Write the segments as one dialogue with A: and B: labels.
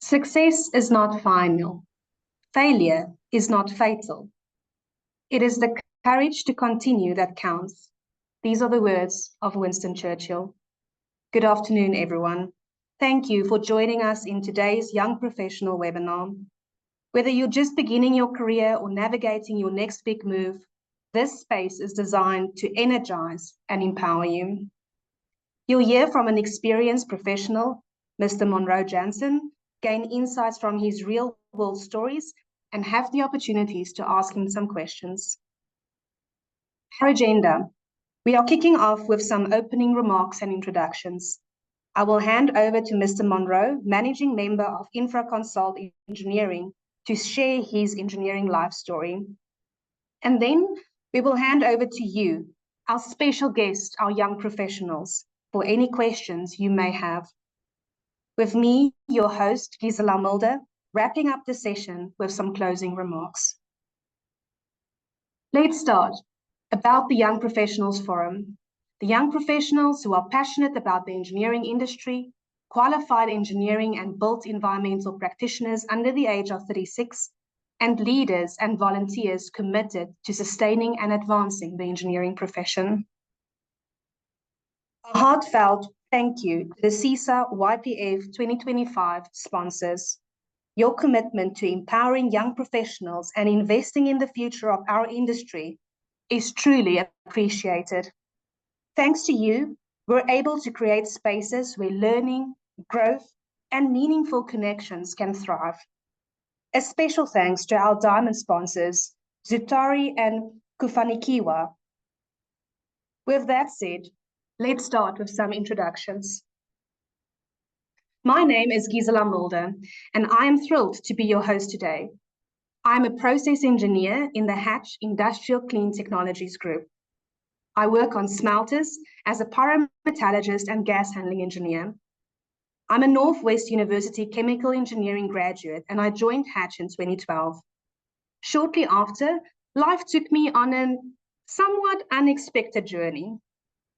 A: Success is not final. Failure is not fatal. It is the courage to continue that counts. These are the words of Winston Churchill. Good afternoon, everyone. Thank you for joining us in today's Young Professional webinar. Whether you're just beginning your career or navigating your next big move, this space is designed to energize and empower you. You'll hear from an experienced professional, Mr. Monroe Jansen, gain insights from his real-world stories, and have the opportunities to ask him some questions. Our agenda. We are kicking off with some opening remarks and introductions. I will hand over to Mr. Monroe, Managing Member of InfraConsult Engineering, to share his engineering life story. And then we will hand over to you, our special guest, our young professionals, for any questions you may have. With me, your host, Gisela Mulder, wrapping up the session with some closing remarks. Let's start. About the Young Professionals Forum. The young professionals who are passionate about the engineering industry, qualified engineering and built environmental practitioners under the age of 36, and leaders and volunteers committed to sustaining and advancing the engineering profession. A heartfelt thank you to the CESA YPF 2025 sponsors. Your commitment to empowering young professionals and investing in the future of our industry is truly appreciated. Thanks to you, we're able to create spaces where learning, growth, and meaningful connections can thrive. A special thanks to our diamond sponsors, Zutari and Kufanikiwa. With that said, let's start with some introductions. My name is Gisela Mulder, and I am thrilled to be your host today. I'm a process engineer in the Hatch Industrial Clean Technologies Group. I work on smelters as a pyrometallurgist and gas handling engineer. I'm a Northwest University chemical engineering graduate, and I joined Hatch in 2012. Shortly after, life took me on a somewhat unexpected journey.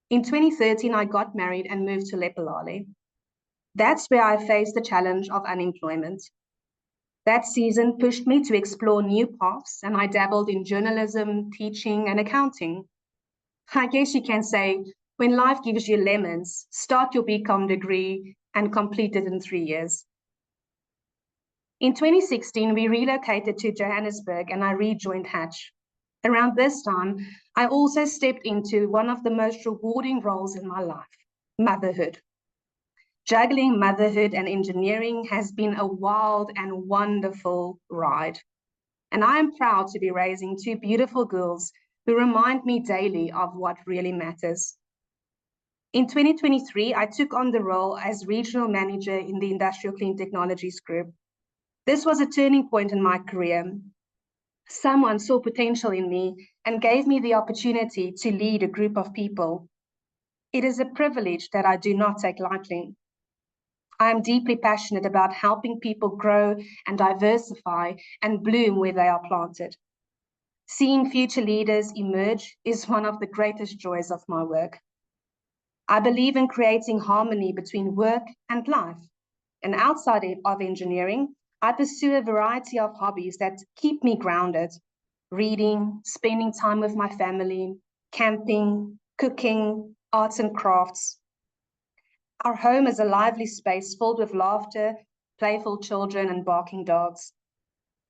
A: In 2013, I got married and moved to Lephalale. That's where I faced the challenge of unemployment. That season pushed me to explore new paths, and I dabbled in journalism, teaching, and accounting. I guess you can say, when life gives you lemons, start your BCom degree and complete it in 3 years. In 2016, we relocated to Johannesburg and I rejoined Hatch. Around this time, I also stepped into one of the most rewarding roles in my life, motherhood. Juggling motherhood and engineering has been a wild and wonderful ride. And I am proud to be raising two beautiful girls who remind me daily of what really matters. In 2023, I took on the role as regional manager in the Industrial Clean Technologies Group. This was a turning point in my career. Someone saw potential in me and gave me the opportunity to lead a group of people. It is a privilege that I do not take lightly. I am deeply passionate about helping people grow and diversify and bloom where they are planted. Seeing future leaders emerge is one of the greatest joys of my work. I believe in creating harmony between work and life. And outside of engineering, I pursue a variety of hobbies that keep me grounded. Reading, spending time with my family, camping, cooking, arts and crafts. Our home is a lively space filled with laughter, playful children, and barking dogs.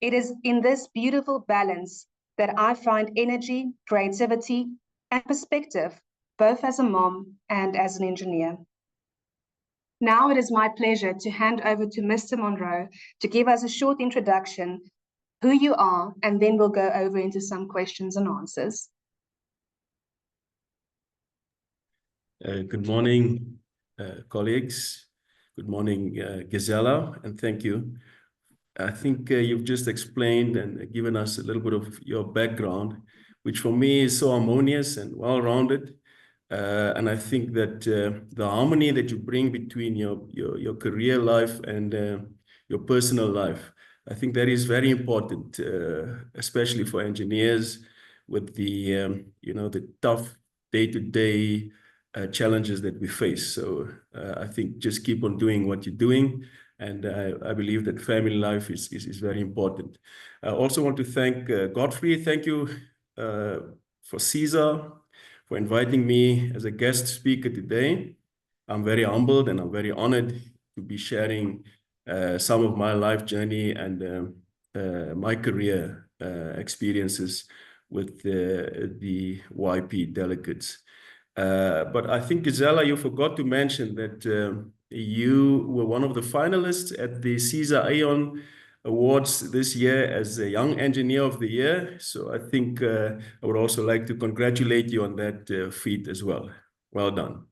A: It is in this beautiful balance that I find energy, creativity, and perspective, both as a mom and as an engineer. Now it is my pleasure to hand over to Mr. Monroe to give us a short introduction, who you are, and then we'll go over into some questions and answers.
B: Good morning, colleagues. Good morning, Gisela, and thank you. I think you've just explained and given us a little bit of your background, which for me is so harmonious and well-rounded. And I think that the harmony that you bring between your career life and your personal life, I think that is very important, especially for engineers with the the tough day-to-day challenges that we face. So I think just keep on doing what you're doing. And I believe that family life is very important. I also want to thank Godfrey. Thank you for CESA, for inviting me as a guest speaker today. I'm very humbled and I'm very honored to be sharing some of my life journey and my career experiences with the YP delegates. But I think, Gisela, you forgot to mention that you were one of the finalists at the CESA Aeon Awards this year as a Young Engineer of the Year. So I think I would also like to congratulate you on that feat as well. Well done.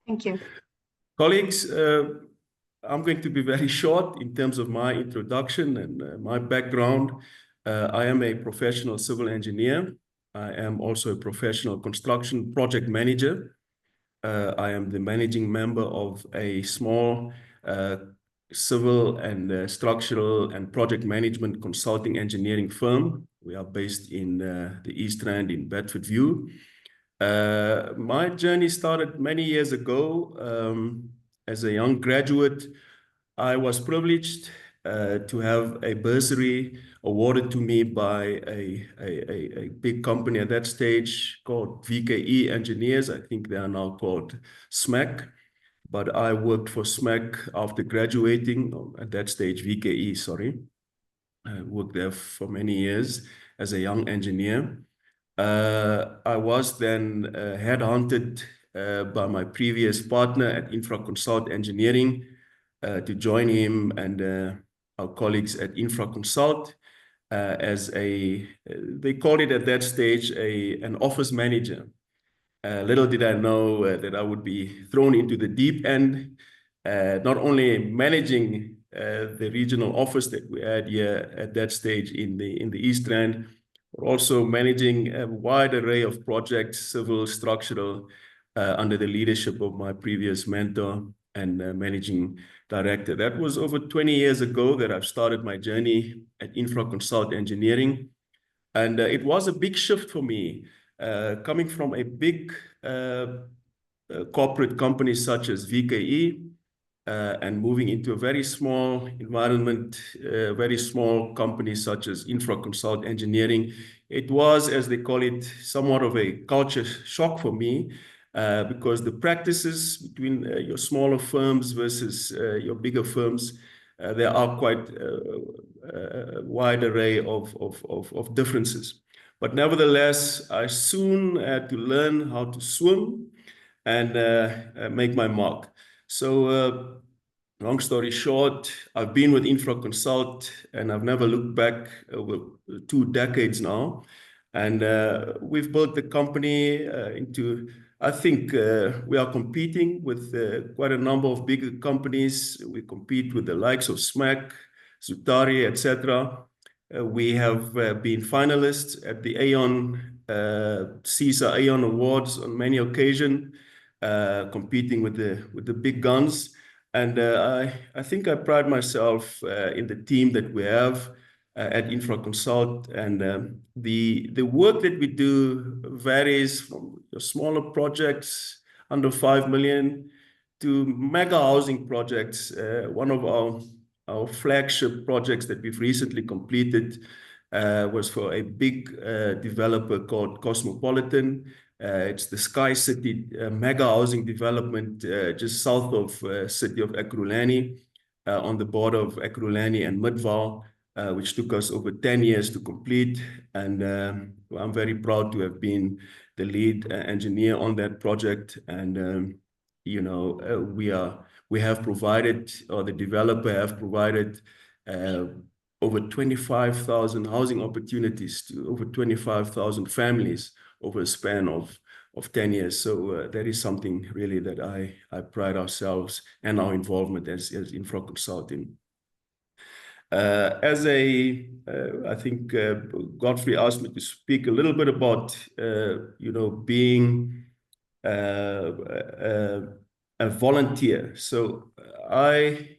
A: Thank you.
B: Colleagues, I'm going to be very short in terms of my introduction and my background. I am a professional civil engineer. I am also a professional construction project manager. I am the managing member of a small civil and structural and project management consulting engineering firm. We are based in the East Rand in Bedfordview. My journey started many years ago. As a young graduate, I was privileged to have a bursary awarded to me by a big company at that stage called VKE Engineers. I think they are now called SMAC, but I worked for SMAC after graduating, at that stage VKE, sorry. I worked there for many years as a young engineer. I was then headhunted by my previous partner at InfraConsult Engineering to join him and our colleagues at InfraConsult as they called it at that stage an office manager. Little did I know that I would be thrown into the deep end, not only managing the regional office that we had here at that stage in the East Rand, but also managing a wide array of projects, civil, structural, under the leadership of my previous mentor and managing director. That was over 20 years ago that I've started my journey at InfraConsult Engineering. And it was a big shift for me, coming from a big corporate company such as VKE, and moving into a very small environment, very small companies such as InfraConsult Engineering. It was, as they call it, somewhat of a culture shock for me, because the practices between your smaller firms versus your bigger firms, there are quite a wide array of differences. But nevertheless, I soon had to learn how to swim and make my mark. So long story short, I've been with InfraConsult and I've never looked back over 2 decades now. And we've built the company into, I think we are competing with quite a number of bigger companies. We compete with the likes of SMAC, Zutari, etc. We have been finalists at the Aeon, CESA Aeon Awards on many occasions, competing with the big guns. And I think I pride myself in the team that we have at InfraConsult. And the work that we do varies from smaller projects under 5 million to mega housing projects. One of our flagship projects that we've recently completed was for a big developer called Cosmopolitan. It's the Sky City mega housing development just south of city of Ekurhuleni, on the border of Ekurhuleni and Midvaal, which took us over 10 years to complete. And I'm very proud to have been the lead engineer on that project. And you know, we have provided, or the developer have provided, over 25,000 housing opportunities to over 25,000 families over a span of 10 years. So that is something really that I pride ourselves and our involvement as InfraConsult in. I think Godfrey asked me to speak a little bit about, you know, being a volunteer. So I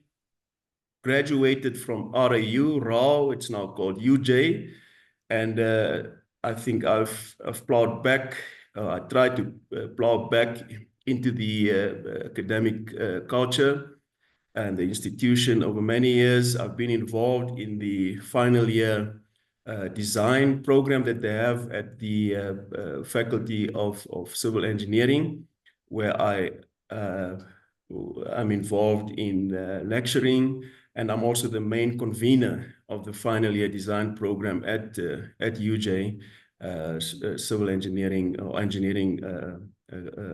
B: graduated from RAU, it's now called UJ, and I think I've plowed back. I tried to plow back into the academic culture. and the institution over many years. I've been involved in the final year design program that they have at the Faculty of Civil Engineering, where I'm involved in lecturing, and I'm also the main convener of the final year design program at UJ, Civil Engineering or Engineering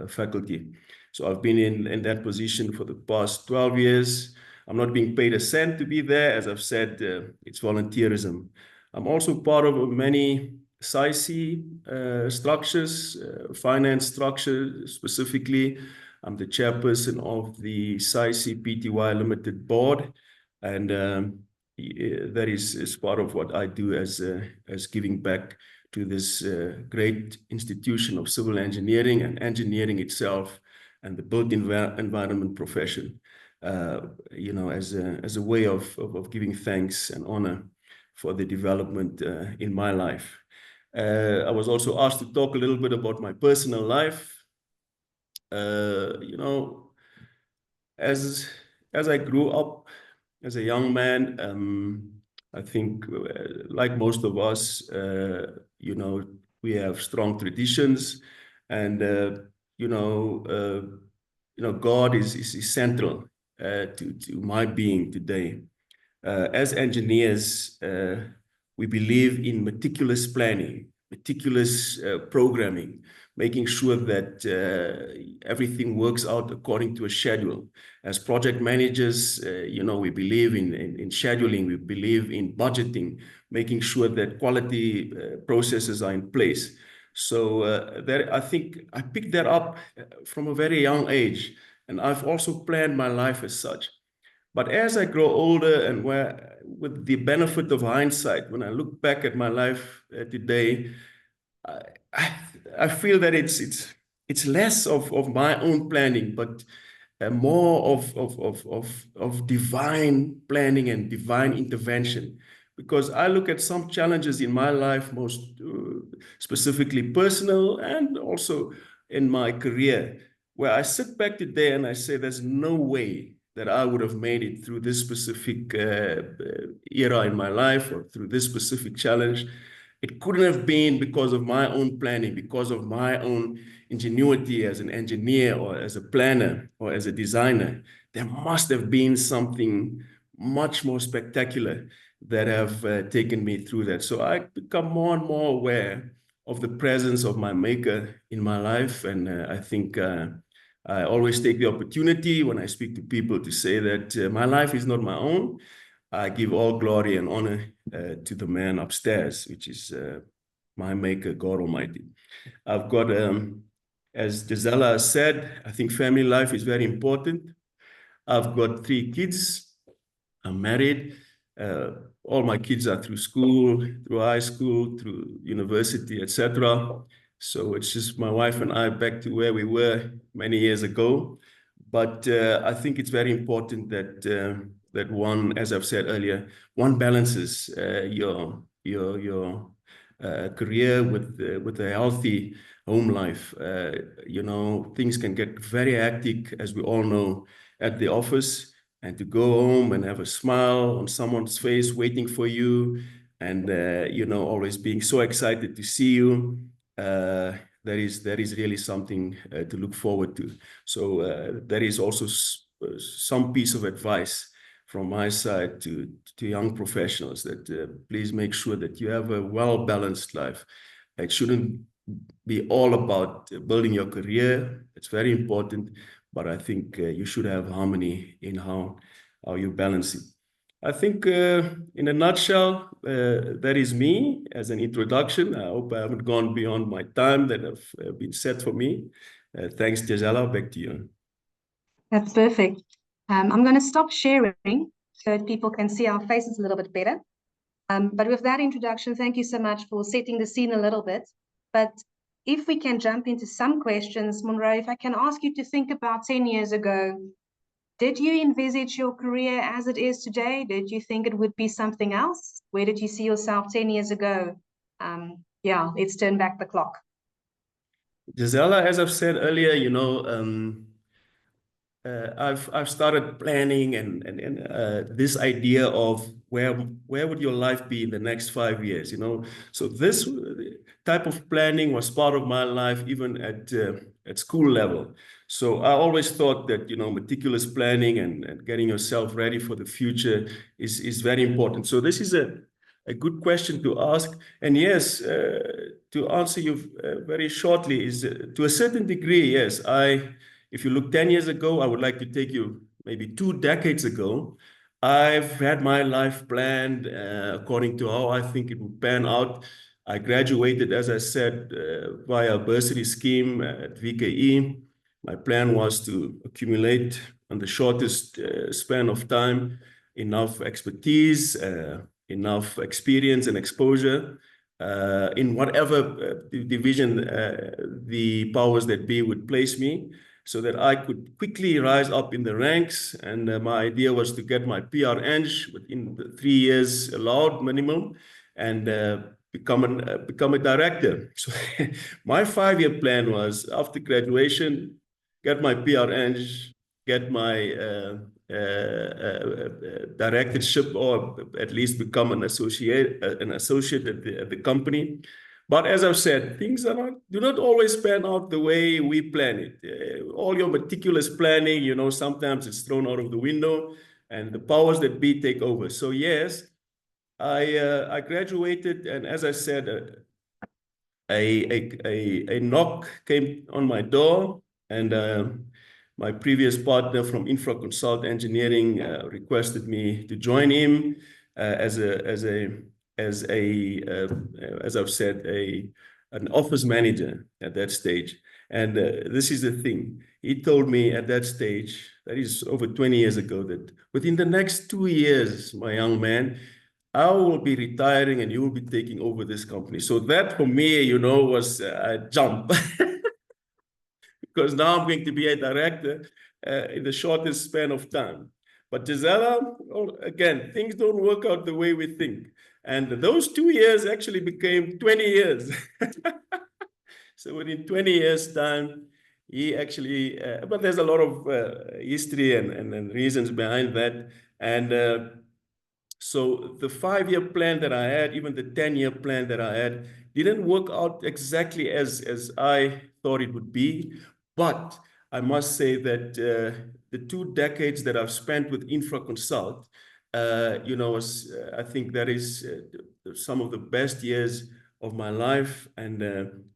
B: faculty. So I've been in that position for the past 12 years. I'm not being paid a cent to be there. As I've said, it's volunteerism. I'm also part of many CESA structures, finance structures specifically. I'm the chairperson of the CESA Pty Limited board, and that is part of what I do as giving back to this great institution of civil engineering and engineering itself and the built environment profession, you know, as a way of giving thanks and honor for the development in my life. I was also asked to talk a little bit about my personal life. You know, as I grew up as a young man, I think, like most of us, you know, we have strong traditions, and you know, God is central to my being today. As engineers, we believe in meticulous planning, meticulous programming, making sure that everything works out according to a schedule. As project managers, you know, we believe in scheduling, we believe in budgeting, making sure that quality processes are in place. So I think I picked that up from a very young age, and I've also planned my life as such. But as I grow older and with the benefit of hindsight, when I look back at my life today, I feel that it's less of my own planning, but more of divine planning and divine intervention. Because I look at some challenges in my life, most specifically personal and also in my career, where I sit back today and I say, there's no way that I would have made it through this specific era in my life or through this specific challenge. It couldn't have been because of my own planning, because of my own ingenuity as an engineer or as a planner or as a designer. There must have been something much more spectacular that have taken me through that. So I become more and more aware of the presence of my maker in my life. And I think I always take the opportunity when I speak to people to say that my life is not my own. I give all glory and honor to the man upstairs, which is my maker, God Almighty. I've got, as Gisela said, I think family life is very important. I've got 3 kids. I'm married. All my kids are through school, through high school, through university, etc. So it's just my wife and I back to where we were many years ago. But I think it's very important that that one, as I've said earlier, one balances your career with a healthy home life. You know, things can get very hectic, as we all know, at the office, and to go home and have a smile on someone's face waiting for you, and you know, always being so excited to see you. That is really something to look forward to. So that is also some piece of advice from my side to young professionals, that please make sure that you have a well-balanced life. It shouldn't be all about building your career. It's very important, but I think you should have harmony in how you balance it. I think in a nutshell, that is me as an introduction. I hope I haven't gone beyond my time that have been set for me. Thanks, Gisela. Back to you.
A: That's perfect. I'm going to stop sharing so that people can see our faces a little bit better. But with that introduction, thank you so much for setting the scene a little bit. But if we can jump into some questions, Monroe, if I can ask you to think about 10 years ago, did you envisage your career as it is today? Did you think it would be something else? Where did you see yourself 10 years ago? Yeah, let's turn back the clock.
B: Gisela, as I've said earlier, you know, I've started planning and this idea of where would your life be in the next 5 years, you know? So this type of planning was part of my life even at school level. So I always thought that, you know, meticulous planning and getting yourself ready for the future is very important. So this is a good question to ask. And yes, to answer you very shortly is to a certain degree, yes, if you look 10 years ago, I would like to take you maybe 2 decades ago. I've had my life planned according to how I think it would pan out. I graduated, as I said, via a bursary scheme at VKE. My plan was to accumulate on the shortest span of time enough expertise, enough experience and exposure in whatever division the powers that be would place me, so that I could quickly rise up in the ranks. And my idea was to get my PR-Eng within the 3 years allowed minimum, and become a director. So my 5-year plan was, after graduation, get my PR-Eng, get my directorship, or at least become an associate at the company. But as I've said, things do not always pan out the way we plan it. All your meticulous planning, you know, sometimes it's thrown out of the window, and the powers that be take over. So yes, I graduated, and as I said, a knock came on my door, and my previous partner from Infra Consult Engineering requested me to join him as I've said, an office manager at that stage. And this is the thing. He told me at that stage, that is over 20 years ago, that within the next 2 years, my young man, I will be retiring and you will be taking over this company. So that for me, you know, was a jump. Because now I'm going to be a director in the shortest span of time. But Gisela, well, again, things don't work out the way we think. And those 2 years actually became 20 years. So within 20 years' time, he actually, but there's a lot of history and reasons behind that. And so the 5-year plan that I had, even the 10-year plan that I had, didn't work out exactly as I thought it would be. But I must say that the 2 decades that I've spent with Infra Consult, you know, I think that is some of the best years of my life, and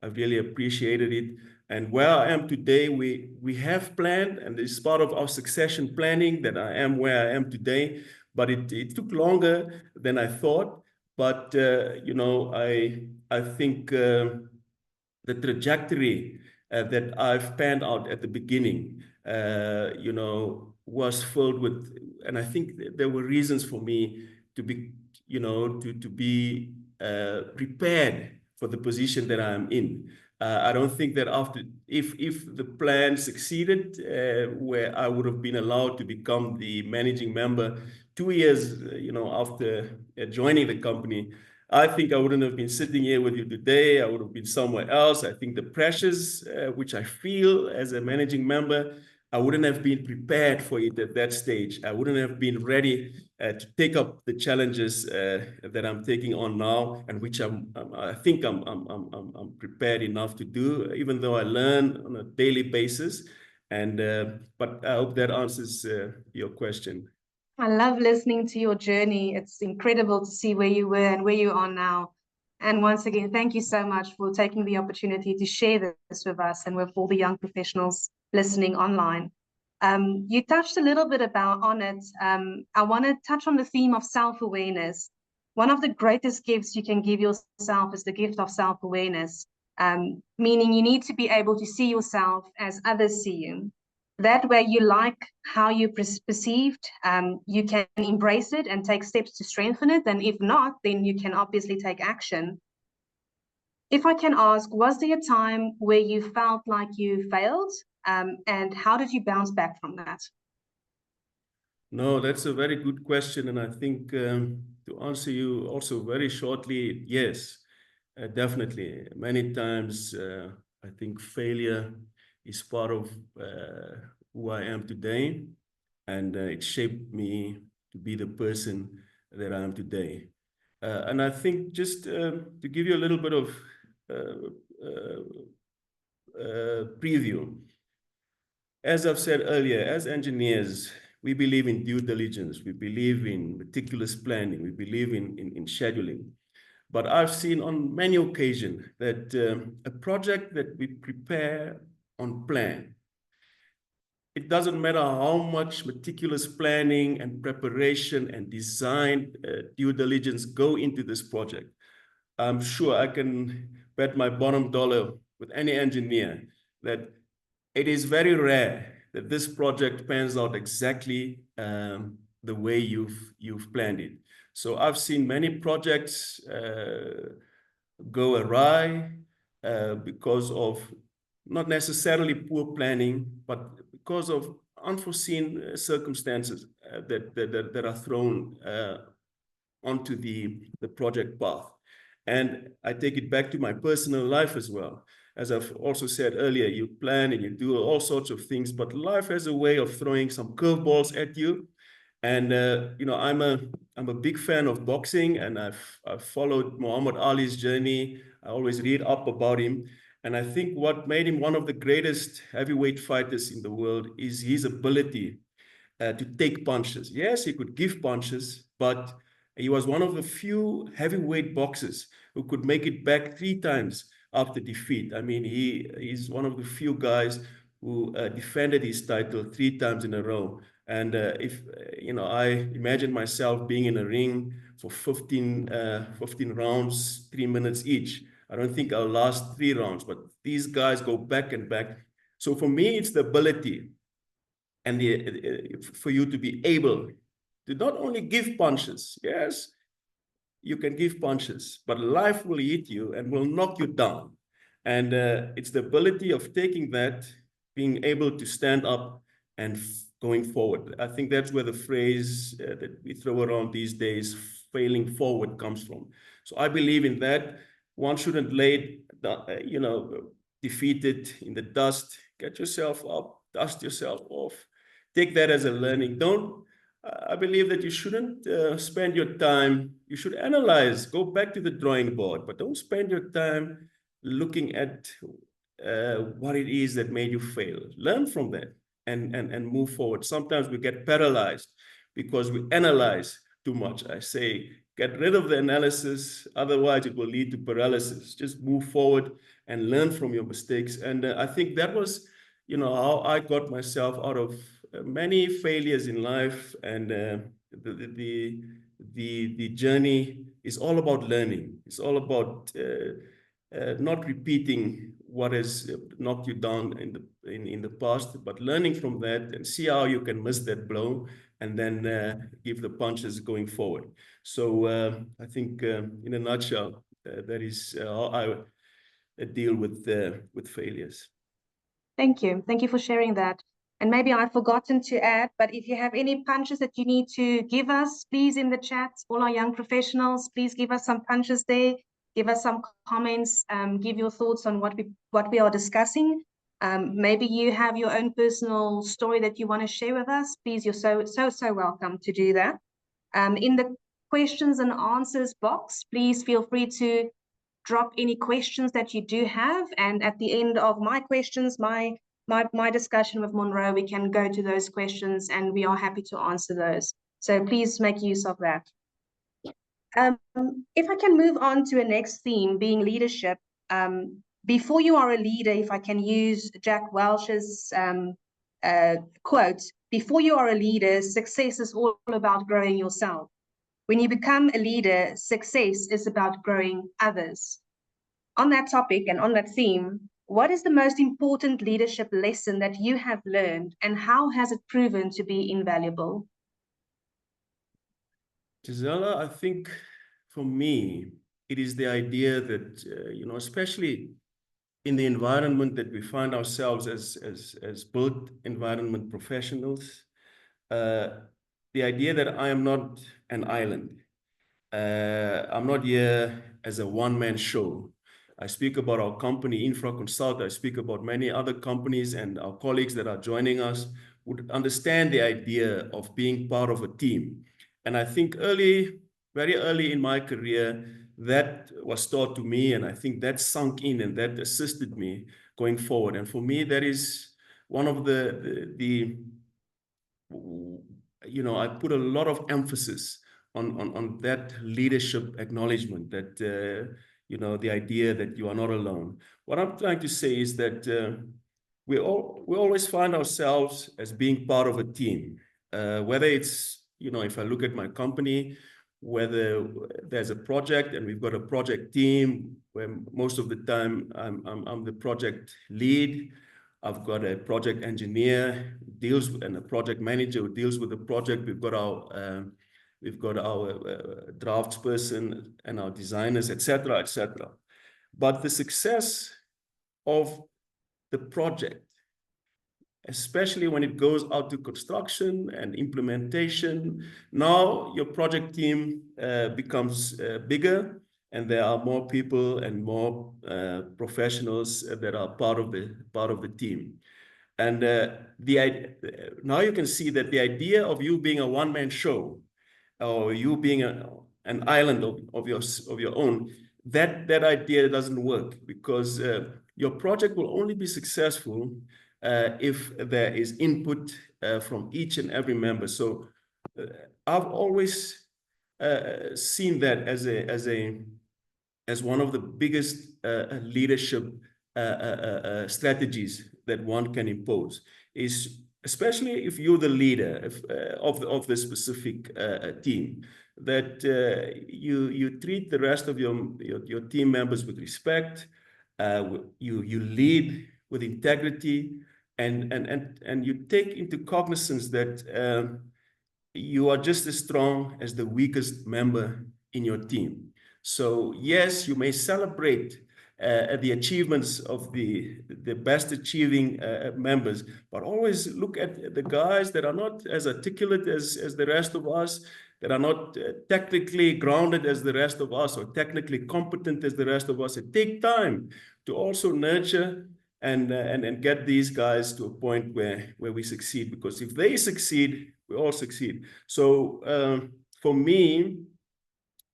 B: I've really appreciated it. And where I am today, we have planned, and it's part of our succession planning that I am where I am today. But it took longer than I thought. But you know, I think the trajectory that I've panned out at the beginning, you know, was filled with, and I think there were reasons for me to be, you know, to be prepared for the position that I'm in. I don't think that if the plan succeeded, where I would have been allowed to become the managing member 2 years, you know, after joining the company, I think I wouldn't have been sitting here with you today. I would have been somewhere else. I think the pressures which I feel as a managing member, I wouldn't have been prepared for it at that stage. I wouldn't have been ready to take up the challenges that I'm taking on now, and which I think I'm prepared enough to do, even though I learn on a daily basis. And but I hope that answers your question.
A: I love listening to your journey. It's incredible to see where you were and where you are now. And once again, thank you so much for taking the opportunity to share this with us and with all the young professionals listening online. You touched a little bit on it. I want to touch on the theme of self-awareness. One of the greatest gifts you can give yourself is the gift of self-awareness, meaning you need to be able to see yourself as others see you. That way you like how you perceived, you can embrace it and take steps to strengthen it. And if not, then you can obviously take action. If I can ask, was there a time where you felt like you failed? And how did you bounce back from that?
B: No, that's a very good question. And I think to answer you also very shortly, yes, definitely. Many times, I think failure is part of who I am today, and it shaped me to be the person that I am today. And I think just to give you a little bit of preview, as I've said earlier, as engineers, we believe in due diligence, we believe in meticulous planning, we believe in scheduling. But I've seen on many occasions that a project that we prepare on plan, it doesn't matter how much meticulous planning and preparation and design due diligence go into this project. I'm sure I can bet my bottom dollar with any engineer that it is very rare that this project pans out exactly the way you've planned it. So I've seen many projects go awry because of not necessarily poor planning, but because of unforeseen circumstances that are thrown onto the project path. And I take it back to my personal life as well. As I've also said earlier, you plan and you do all sorts of things, but life has a way of throwing some curveballs at you. And you know, I'm a big fan of boxing, and I've followed Muhammad Ali's journey. I always read up about him. And I think what made him one of the greatest heavyweight fighters in the world is his ability to take punches. Yes, he could give punches, but he was one of the few heavyweight boxers who could make it back 3 times after defeat. I mean, he's one of the few guys who defended his title 3 times in a row. And if, you know, I imagine myself being in a ring for 15 rounds, 3 minutes each. I don't think I'll last 3 rounds, but these guys go back and back. So for me, it's the ability and for you to be able to not only give punches. Yes, you can give punches, but life will hit you and will knock you down. And it's the ability of taking that, being able to stand up and going forward. I think that's where the phrase that we throw around these days, failing forward, comes from. So I believe in that. One shouldn't lay, you know, defeated in the dust. Get yourself up, dust yourself off. Take that as a learning. I believe that you shouldn't spend your time, you should analyze, go back to the drawing board, but don't spend your time looking at what it is that made you fail. Learn from that and move forward. Sometimes we get paralyzed because we analyze too much. I say, get rid of the analysis, otherwise it will lead to paralysis. Just move forward and learn from your mistakes. And I think that was, you know, how I got myself out of many failures in life. And the journey is all about learning. It's all about not repeating what has knocked you down in the past, but learning from that and see how you can miss that blow and then give the punches going forward. So I think in a nutshell, that is how I deal with failures.
A: Thank you. Thank you for sharing that. And maybe I've forgotten to add, but if you have any punches that you need to give us, please in the chat, all our young professionals, please give us some punches there. Give us some comments, give your thoughts on what we are discussing. Maybe you have your own personal story that you want to share with us. Please, you're so welcome to do that. In the questions and answers box, please feel free to drop any questions that you do have. And at the end of my questions, my discussion with Monroe, we can go to those questions and we are happy to answer those. So please make use of that. If I can move on to a next theme, being leadership. Before you are a leader, if I can use Jack Welch's quote, before you are a leader, success is all about growing yourself. When you become a leader, success is about growing others. On that topic and on that theme, what is the most important leadership lesson that you have learned and how has it proven to be invaluable?
B: Gisela, I think for me, it is the idea that, you know, especially in the environment that we find ourselves as built environment professionals, the idea that I am not an island. I'm not here as a one-man show. I speak about our company, Infra Consult. I speak about many other companies, and our colleagues that are joining us would understand the idea of being part of a team. And I think very early in my career, that was taught to me, and I think that sunk in and that assisted me going forward. And for me, that is one of I put a lot of emphasis on that leadership acknowledgement, that the idea that you are not alone. What I'm trying to say is that we always find ourselves as being part of a team, whether it's, if I look at my company, whether there's a project and we've got a project team where most of the time I'm the project lead. I've got a project engineer and a project manager who deals with the project. We've got our draftsperson and our designers, etc., etc. But the success of the project, especially when it goes out to construction and implementation, now your project team becomes bigger, and there are more people and more professionals that are part of the team. And now you can see that the idea of you being a one-man show, or you being an island of your own, that idea doesn't work, because your project will only be successful if there is input from each and every member. So I've always seen that as one of the biggest leadership strategies that one can impose, is especially if you're the leader of the specific team, that you treat the rest of your team members with respect. You lead with integrity, and you take into cognizance that you are just as strong as the weakest member in your team. So yes, you may celebrate the achievements of the best achieving members, but always look at the guys that are not as articulate as the rest of us, that are not technically grounded as the rest of us, or technically competent as the rest of us. It takes time to also nurture and get these guys to a point where we succeed, because if they succeed, we all succeed. So for me,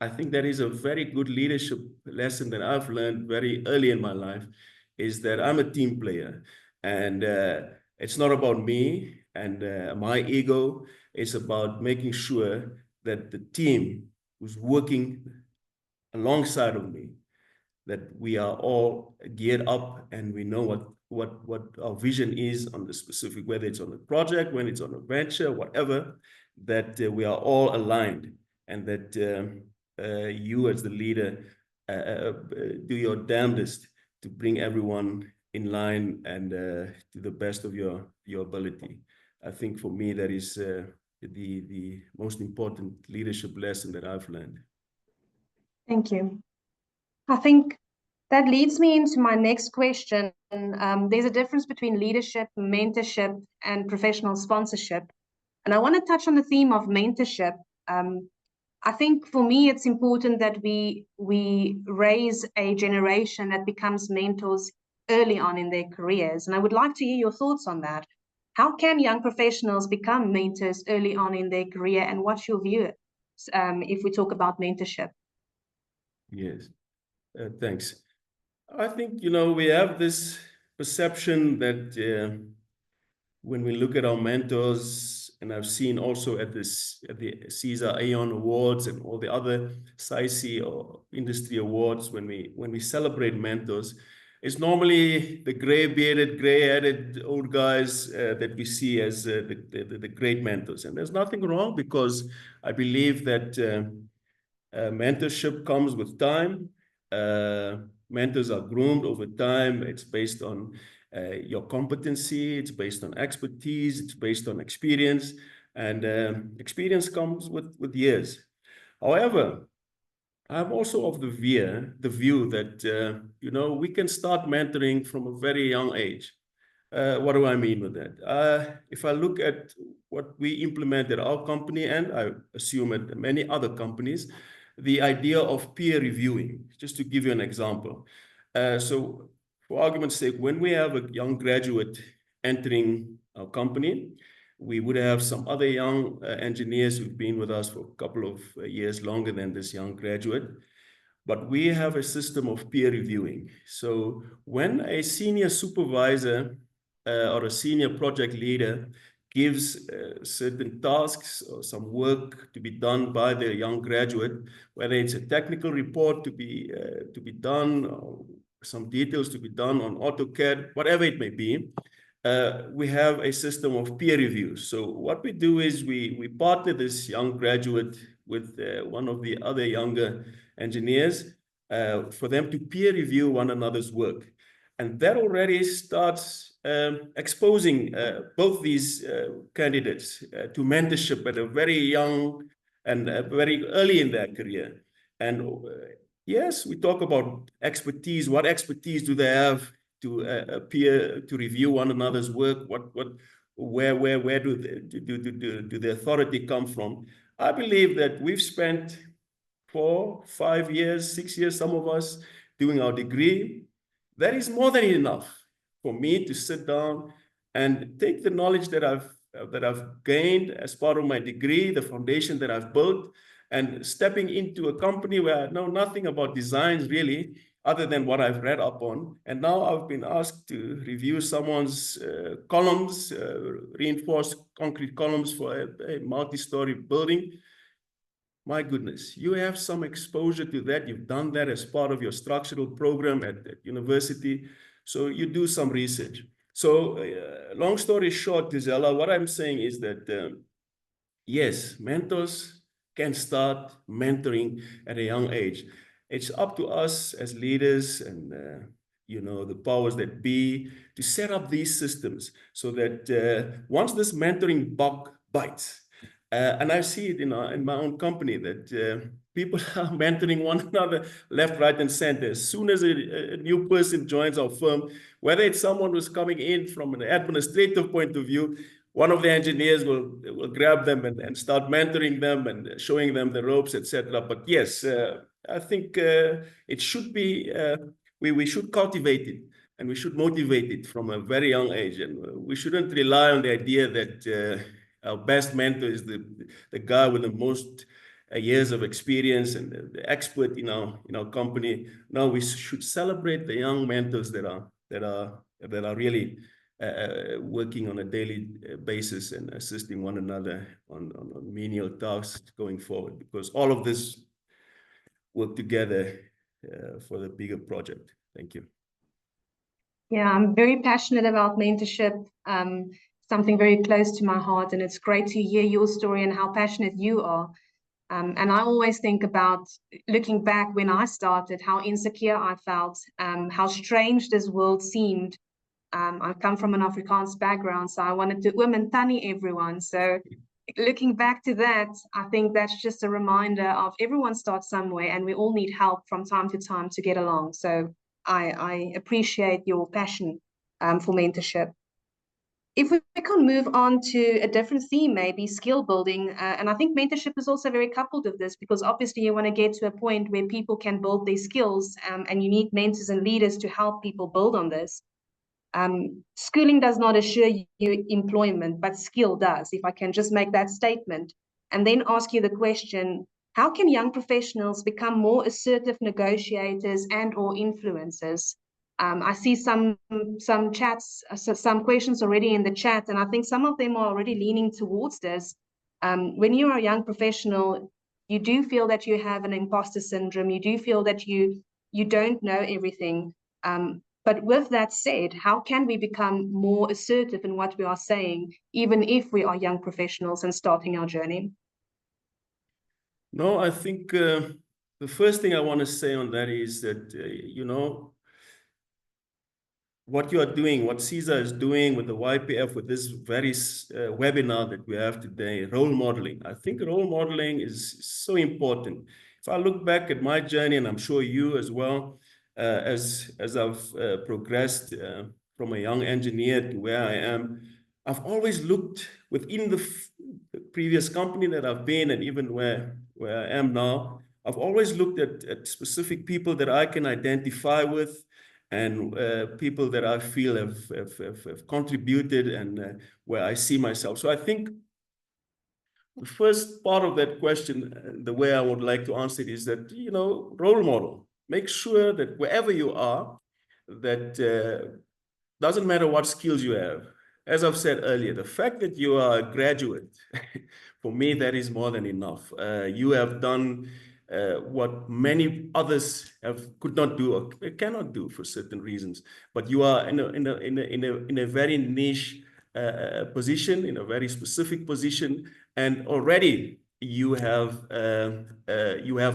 B: I think that is a very good leadership lesson that I've learned very early in my life, is that I'm a team player, and it's not about me and my ego. It's about making sure that the team who's working alongside of me, that we are all geared up and we know what our vision is on the specific, whether it's on a project, when it's on a venture, whatever, that we are all aligned, and that you as the leader do your damnedest to bring everyone in line and to the best of your ability. I think for me, that is the most important leadership lesson that I've learned.
A: Thank you. I think that leads me into my next question. There's a difference between leadership, mentorship, and professional sponsorship. And I want to touch on the theme of mentorship. I think for me, it's important that we raise a generation that becomes mentors early on in their careers. And I would like to hear your thoughts on that. How can young professionals become mentors early on in their career? And what's your view if we talk about mentorship?
B: Yes, thanks. I think, we have this perception that when we look at our mentors, and I've seen also at the CESA Aeon Awards and all the other CESA or industry awards, when we celebrate mentors, it's normally the gray-bearded, gray-headed old guys that we see as the great mentors. And there's nothing wrong, because I believe that mentorship comes with time. Mentors are groomed over time. It's based on your competency, it's based on expertise, it's based on experience, and experience comes with years. However, I'm also of the view that we can start mentoring from a very young age. What do I mean with that? If I look at what we implement at our company, and I assume at many other companies, the idea of peer reviewing, just to give you an example. So for argument's sake, when we have a young graduate entering our company, we would have some other young engineers who've been with us for a couple of years longer than this young graduate. But we have a system of peer reviewing. So when a senior supervisor or a senior project leader gives certain tasks or some work to be done by the young graduate, whether it's a technical report to be done, or some details to be done on AutoCAD, whatever it may be, we have a system of peer review. So what we do is we partner this young graduate with one of the other younger engineers for them to peer review one another's work. And that already starts exposing both these candidates to mentorship at a very young and very early in their career. And yes, we talk about expertise. What expertise do they have to appear to review one another's work? Where do the authority come from? I believe that we've spent 4, 5 years, 6 years, some of us doing our degree. That is more than enough for me to sit down and take the knowledge that I've gained as part of my degree, the foundation that I've built, and stepping into a company where I know nothing about designs really, other than what I've read up on. And now I've been asked to review someone's columns, reinforced concrete columns for a multi-story building. My goodness, you have some exposure to that. You've done that as part of your structural program at university. So you do some research. So long story short, Gisela, what I'm saying is that, yes, mentors can start mentoring at a young age. It's up to us as leaders and the powers that be to set up these systems so that once this mentoring bug bites, and I see it in my own company that people are mentoring one another left, right, and center. As soon as a new person joins our firm, whether it's someone who's coming in from an administrative point of view, one of the engineers will grab them and start mentoring them and showing them the ropes, etc. But yes, I think it should be, we should cultivate it and we should motivate it from a very young age. And we shouldn't rely on the idea that our best mentor is the guy with the most years of experience and the expert in our company. No, we should celebrate the young mentors that are really working on a daily basis and assisting one another on menial tasks going forward, because all of this work together for the bigger project. Thank you.
A: Yeah, I'm very passionate about mentorship, something very close to my heart, and it's great to hear your story and how passionate you are. And I always think about looking back when I started, how insecure I felt, how strange this world seemed. I come from an Afrikaans background, so I wanted to tani everyone. So looking back to that, I think that's just a reminder of everyone starts somewhere and we all need help from time to time to get along. So I appreciate your passion for mentorship. If we can move on to a different theme, maybe skill building, and I think mentorship is also very coupled with this, because obviously you want to get to a point where people can build their skills, and you need mentors and leaders to help people build on this. Schooling does not assure you employment, but skill does, if I can just make that statement, and then ask you the question, how can young professionals become more assertive negotiators and or influencers? I see some chats, some questions already in the chat, and I think some of them are already leaning towards this. When you are a young professional, you do feel that you have an imposter syndrome. You do feel that you don't know everything. But with that said, how can we become more assertive in what we are saying, even if we are young professionals and starting our journey?
B: No, I think the first thing I want to say on that is that, what you are doing, what CESA is doing with the YPF, with this very webinar that we have today, role modeling. I think role modeling is so important. If I look back at my journey, and I'm sure you as well, as I've progressed from a young engineer to where I am, I've always looked within the previous company that I've been, and even where I am now, I've always looked at specific people that I can identify with, and people that I feel have contributed and where I see myself. So I think the first part of that question, the way I would like to answer it is that, role model. Make sure that wherever you are, that doesn't matter what skills you have. As I've said earlier, the fact that you are a graduate, for me, that is more than enough. You have done what many others could not do or cannot do for certain reasons. But you are in a very niche position, in a very specific position, and already you have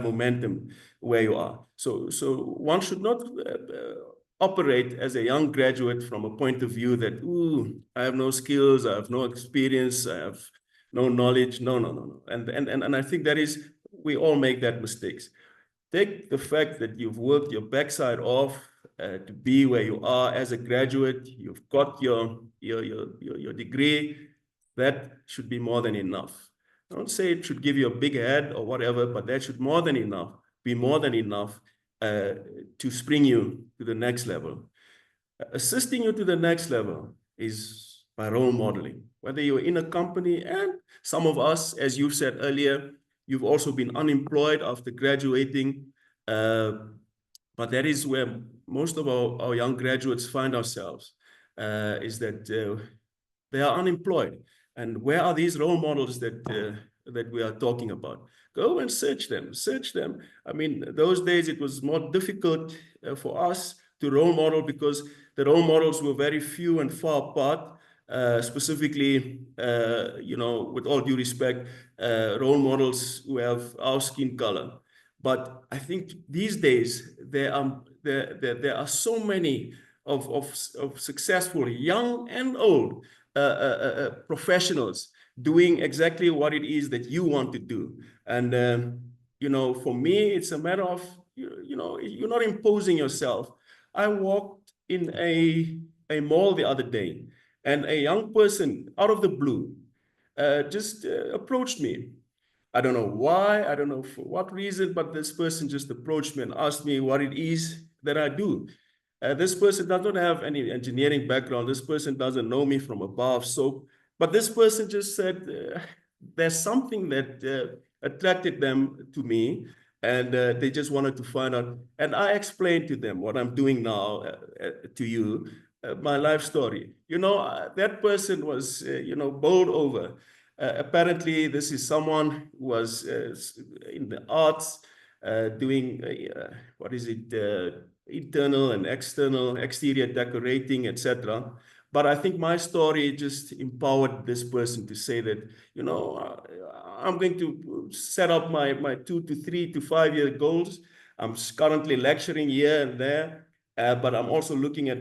B: momentum where you are. So one should not operate as a young graduate from a point of view that, ooh, I have no skills, I have no experience, I have no knowledge. No. And I think that is, we all make that mistakes. Take the fact that you've worked your backside off to be where you are as a graduate, you've got your degree, that should be more than enough. I don't say it should give you a big head or whatever, but that should be more than enough to spring you to the next level. Assisting you to the next level is by role modeling, whether you're in a company, and some of us, as you said earlier, you've also been unemployed after graduating, but that is where most of our young graduates find ourselves, is that they are unemployed. And where are these role models that we are talking about? Go and search them. I mean, those days it was more difficult for us to role model because the role models were very few and far apart. Specifically, with all due respect, role models who have our skin color. But I think these days there are so many of successful young and old professionals doing exactly what it is that you want to do. And for me, it's a matter of you're not imposing yourself. I walked in a mall the other day, and a young person out of the blue just approached me. I don't know why, I don't know for what reason, but this person just approached me and asked me what it is that I do. This person does not have any engineering background. This person doesn't know me from a bar of soap, but this person just said there's something that attracted them to me, and they just wanted to find out. And I explained to them what I'm doing now to you, my life story. That person was, bowled over. Apparently, this is someone who was in the arts, doing, what is it, internal and exterior decorating, etc. But I think my story just empowered this person to say that, I'm going to set up my 2 to 3 to 5 year goals. I'm currently lecturing here and there. But I'm also looking at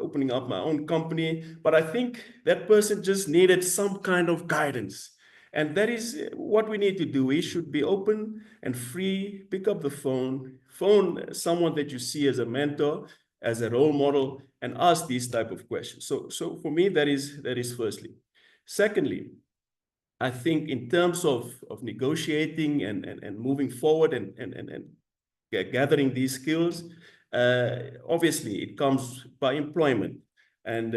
B: opening up my own company. But I think that person just needed some kind of guidance. And that is what we need to do. We should be open and free, pick up the phone someone that you see as a mentor, as a role model, and ask these type of questions. So for me, that is firstly. Secondly, I think in terms of negotiating and moving forward and gathering these skills, obviously it comes by employment. And,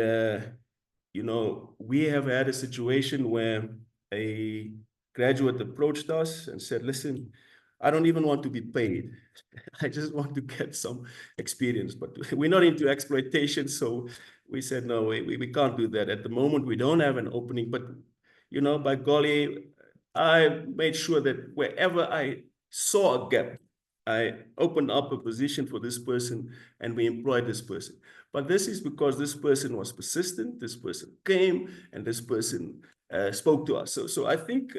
B: we have had a situation where a graduate approached us and said, listen, I don't even want to be paid. I just want to get some experience, but we're not into exploitation. So we said, no, we can't do that. At the moment, we don't have an opening, but, by golly, I made sure that wherever I saw a gap, I opened up a position for this person and we employed this person. But this is because this person was persistent, this person came, and this person spoke to us. So I think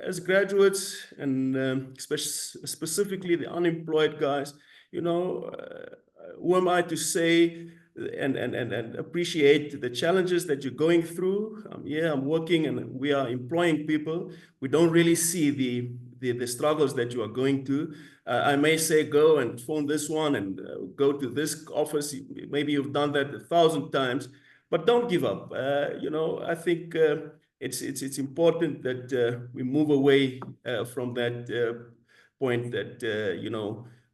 B: as graduates and specifically the unemployed guys, who am I to say and appreciate the challenges that you're going through? Yeah, I'm working and we are employing people. We don't really see the struggles that you are going to. I may say, go and phone this one and go to this office. Maybe you've done that 1,000 times, but don't give up. I think it's important that we move away from that point that,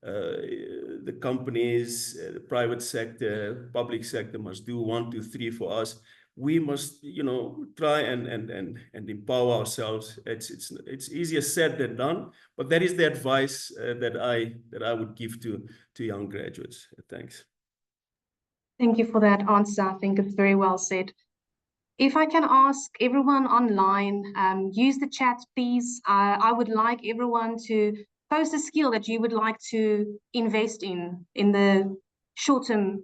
B: the companies, the private sector, public sector must do 1, 2, 3 for us. We must, try and empower ourselves. It's easier said than done, but that is the advice that I would give to young graduates. Thanks.
A: Thank you for that answer. I think it's very well said. If I can ask everyone online, use the chat, please. I would like everyone to post a skill that you would like to invest in the short-term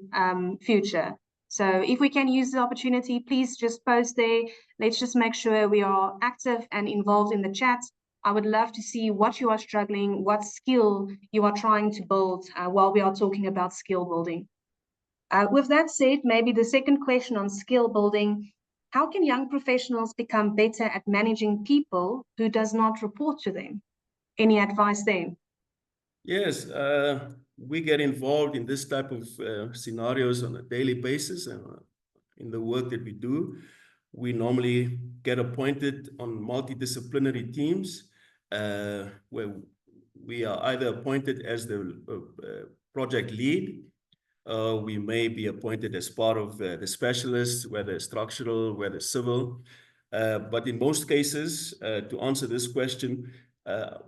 A: future. So if we can use the opportunity, please just post there. Let's just make sure we are active and involved in the chat. I would love to see what you are struggling, what skill you are trying to build while we are talking about skill building. With that said, maybe the second question on skill building, how can young professionals become better at managing people who does not report to them? Any advice there?
B: Yes, we get involved in this type of scenarios on a daily basis. In the work that we do, we normally get appointed on multidisciplinary teams where we are either appointed as the project lead. We may be appointed as part of the specialists, whether structural, whether civil. But in most cases, to answer this question,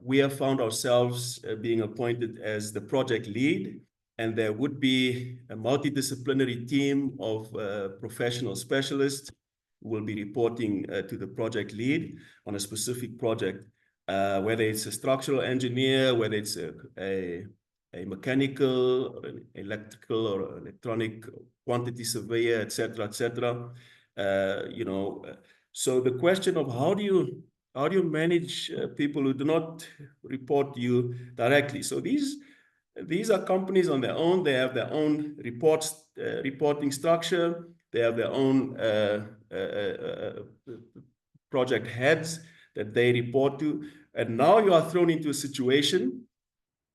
B: we have found ourselves being appointed as the project lead, and there would be a multidisciplinary team of professional specialists who will be reporting to the project lead on a specific project, whether it's a structural engineer, whether it's a mechanical, or an electrical, or electronic quantity surveyor, etc., etc. So the question of how do you manage people who do not report to you directly? So these are companies on their own. They have their own reporting structure. They have their own project heads that they report to. And now you are thrown into a situation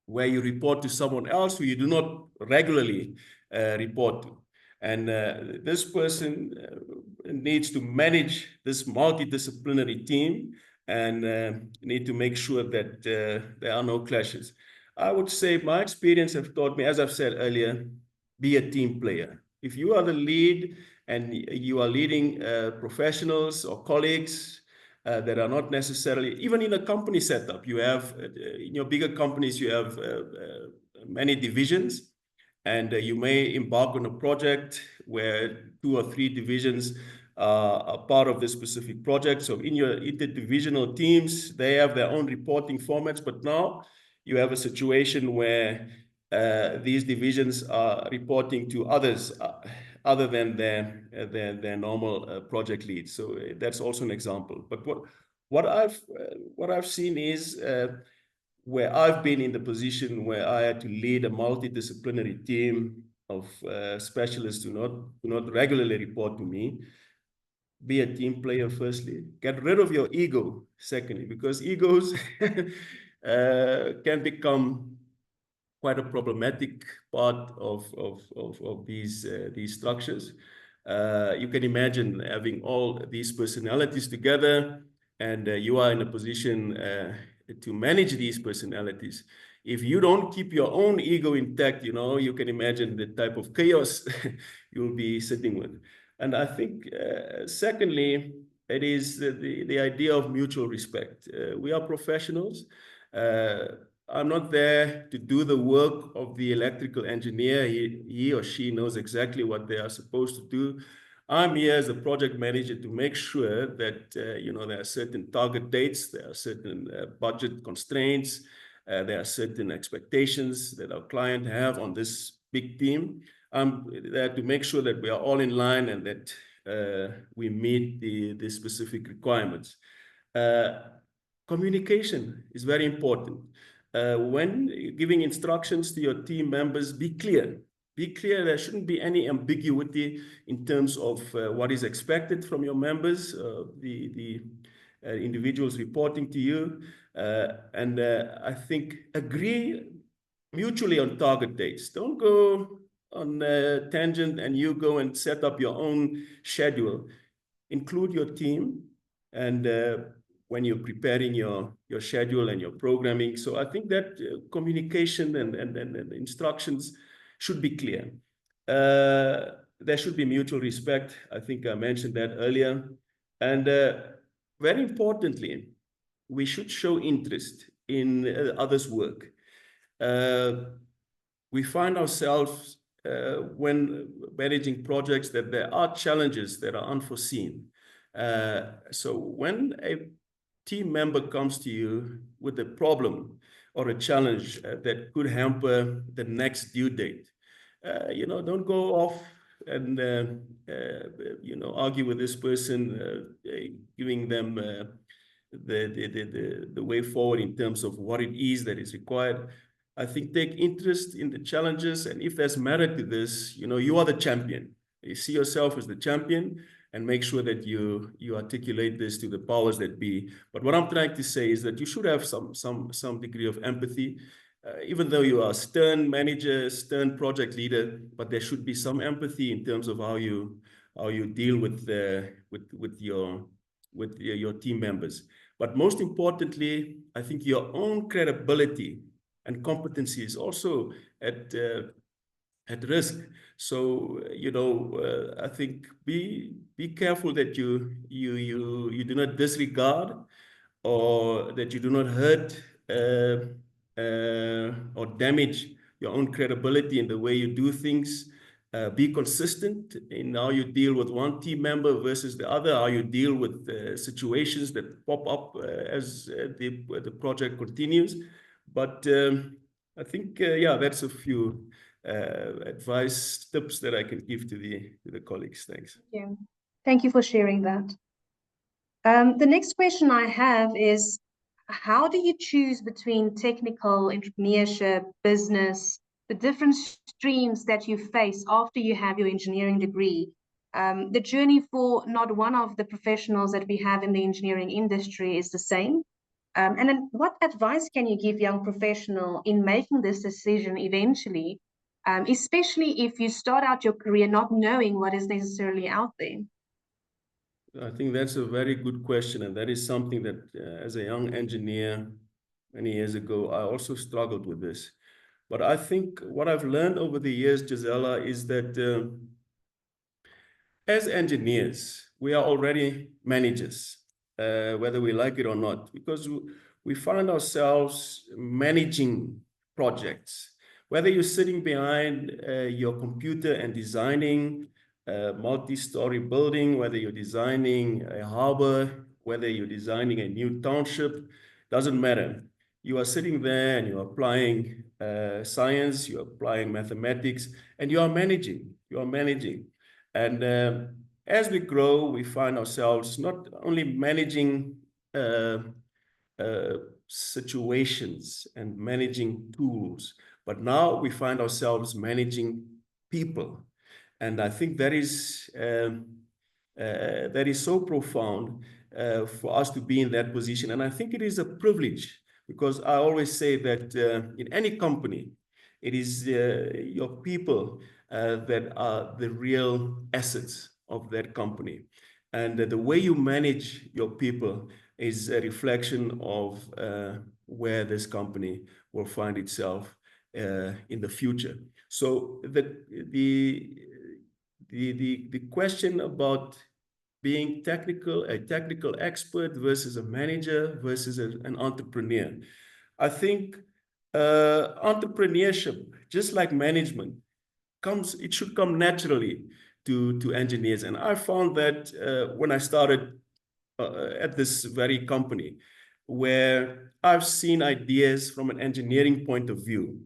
B: where you report to someone else who you do not regularly report to. And this person needs to manage this multidisciplinary team and need to make sure that there are no clashes. I would say my experience have taught me, as I've said earlier, be a team player. If you are the lead and you are leading professionals or colleagues that are not necessarily, even in a company setup, you have, in your bigger companies, you have many divisions, and you may embark on a project where 2 or 3 divisions are part of this specific project. So in your interdivisional teams, they have their own reporting formats, but now you have a situation where these divisions are reporting to others other than their normal project leads. So that's also an example. But what I've seen is where I've been in the position where I had to lead a multidisciplinary team of specialists who not regularly report to me. Be a team player, firstly. Get rid of your ego, secondly, because egos can become quite a problematic part of these structures. You can imagine having all these personalities together, and you are in a position to manage these personalities. If you don't keep your own ego intact, you can imagine the type of chaos you'll be sitting with. And I think, secondly, it is the idea of mutual respect. We are professionals. I'm not there to do the work of the electrical engineer. He or she knows exactly what they are supposed to do. I'm here as a project manager to make sure that there are certain target dates, there are certain budget constraints, there are certain expectations that our client have on this big team. I'm there to make sure that we are all in line and that we meet the specific requirements. Communication is very important. When giving instructions to your team members, be clear. Be clear. There shouldn't be any ambiguity in terms of what is expected from your members, the individuals reporting to you. And I think agree mutually on target dates. Don't go on a tangent and you go and set up your own schedule. Include your team and when you're preparing your schedule and your programming. So I think that communication and instructions should be clear. There should be mutual respect. I think I mentioned that earlier. And very importantly, we should show interest in others' work. We find ourselves when managing projects that there are challenges that are unforeseen. So when a team member comes to you with a problem or a challenge that could hamper the next due date, don't go off and argue with this person, giving them the way forward in terms of what it is that is required. I think take interest in the challenges, and if there's merit to this, you are the champion. You see yourself as the champion, and make sure that you articulate this to the powers that be. But what I'm trying to say is that you should have some degree of empathy, even though you are a stern manager, stern project leader. But there should be some empathy in terms of how you deal with your team members. But most importantly, I think your own credibility and competency is also at risk. So I think be careful that you do not disregard, or that you do not hurt or damage your own credibility in the way you do things. Be consistent in how you deal with one team member versus the other, how you deal with situations that pop up as the project continues. But I think, that's a few advice, tips that I can give to the colleagues. Thanks.
A: Yeah. Thank you for sharing that. The next question I have is, how do you choose between technical, entrepreneurship, business, the different streams that you face after you have your engineering degree? The journey for not one of the professionals that we have in the engineering industry is the same. And then what advice can you give young professional in making this decision eventually, especially if you start out your career not knowing what is necessarily out there?
B: I think that's a very good question, and that is something that as a young engineer many years ago, I also struggled with this. But I think what I've learned over the years, Gisela, is that as engineers, we are already managers, whether we like it or not, because we find ourselves managing projects. Whether you're sitting behind your computer and designing a multi-story building, whether you're designing a harbor, whether you're designing a new township, doesn't matter. You are sitting there and you're applying science, you're applying mathematics, and you are managing. You are managing. And as we grow, we find ourselves not only managing situations and managing tools, but now we find ourselves managing people. And I think that is so profound for us to be in that position. And I think it is a privilege, because I always say that in any company, it is your people that are the real assets of that company. And the way you manage your people is a reflection of where this company will find itself in the future. So the question about being a technical expert versus a manager versus an entrepreneur, I think entrepreneurship, just like management, it should come naturally to engineers. And I found that when I started at this very company, where I've seen ideas from an engineering point of view.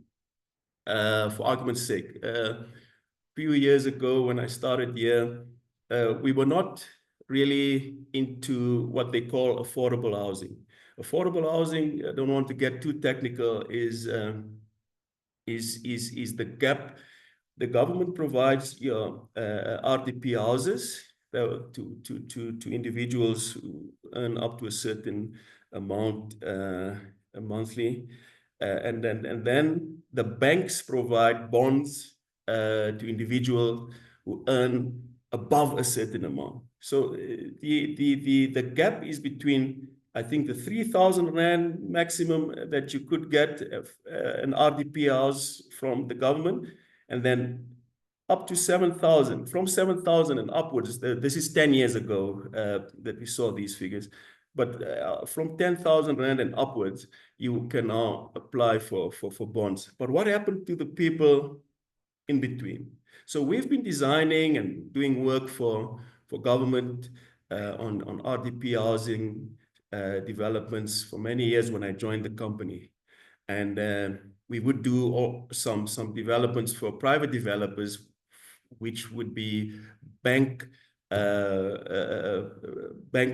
B: For argument's sake, a few years ago when I started here, we were not really into what they call affordable housing. Affordable housing, I don't want to get too technical, is the gap. The government provides RDP houses to individuals who earn up to a certain amount monthly, and then the banks provide bonds to individuals who earn above a certain amount. So the gap is between I think the 3,000 Rand maximum that you could get an RDP house from the government, and then up to 7,000, from 7,000 and upwards. This is 10 years ago that we saw these figures. But from 10,000 Rand and upwards, you can now apply for bonds. But what happened to the people in between? So we've been designing and doing work for government on RDP housing developments for many years when I joined the company. And we would do some developments for private developers, which would be bank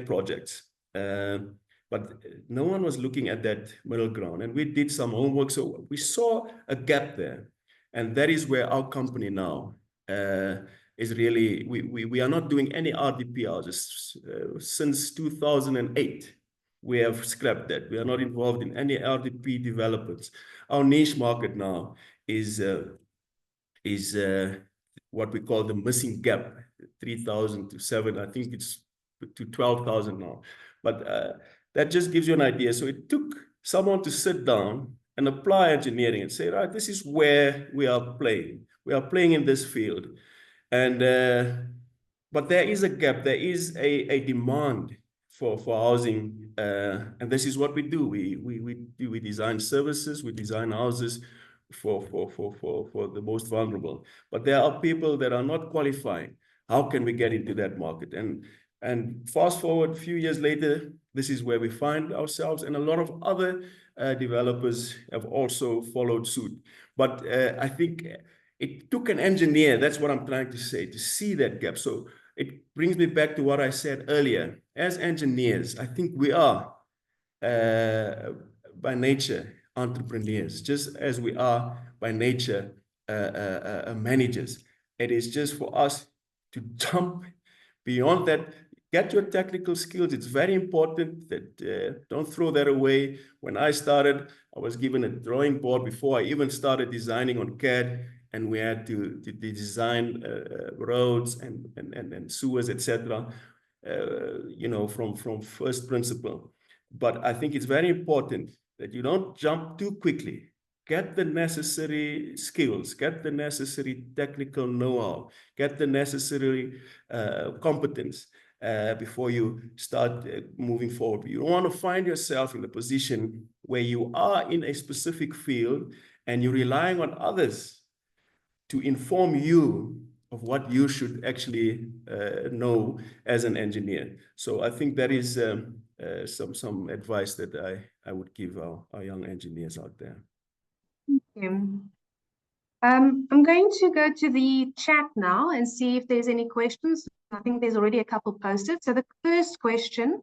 B: projects. But no one was looking at that middle ground. And we did some homework. So we saw a gap there. And that is where our company now is really, we are not doing any RDP houses. Since 2008, we have scrapped that. We are not involved in any RDP developments. Our niche market now is what we call the missing gap, 3,000 to 7, I think it's to 12,000 now. But that just gives you an idea. So it took someone to sit down and apply engineering and say, right, this is where we are playing. We are playing in this field. And but there is a gap. There is a demand for housing, and this is what we do. We design services. We design houses for the most vulnerable. But there are people that are not qualifying. How can we get into that market? And fast forward a few years later, this is where we find ourselves, and a lot of other developers have also followed suit. But I think it took an engineer, that's what I'm trying to say, to see that gap. So it brings me back to what I said earlier. As engineers, I think we are by nature entrepreneurs, just as we are by nature managers. It is just for us to jump beyond that. Get your technical skills. It's very important that don't throw that away. When I started, I was given a drawing board before I even started designing on CAD, and we had to design roads and sewers, etc. You know, from first principle. But I think it's very important that you don't jump too quickly. Get the necessary skills, get the necessary technical know-how, get the necessary competence before you start moving forward. You don't want to find yourself in a position where you are in a specific field and you're relying on others to inform you of what you should actually know as an engineer. So I think that is some advice that I would give our young engineers out there.
A: I'm going to go to the chat now and see if there's any questions. I think there's already a couple posted. So the first question,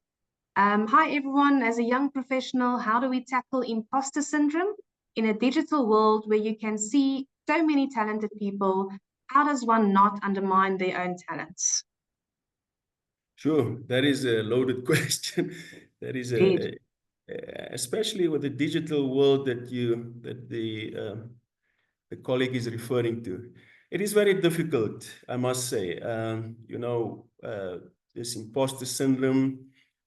A: hi everyone, as a young professional, how do we tackle imposter syndrome in a digital world where you can see so many talented people? How does one not undermine their own talents?
B: Sure, that is a loaded question. That is especially with the digital world that the colleague is referring to. It is very difficult, I must say. You know, this imposter syndrome,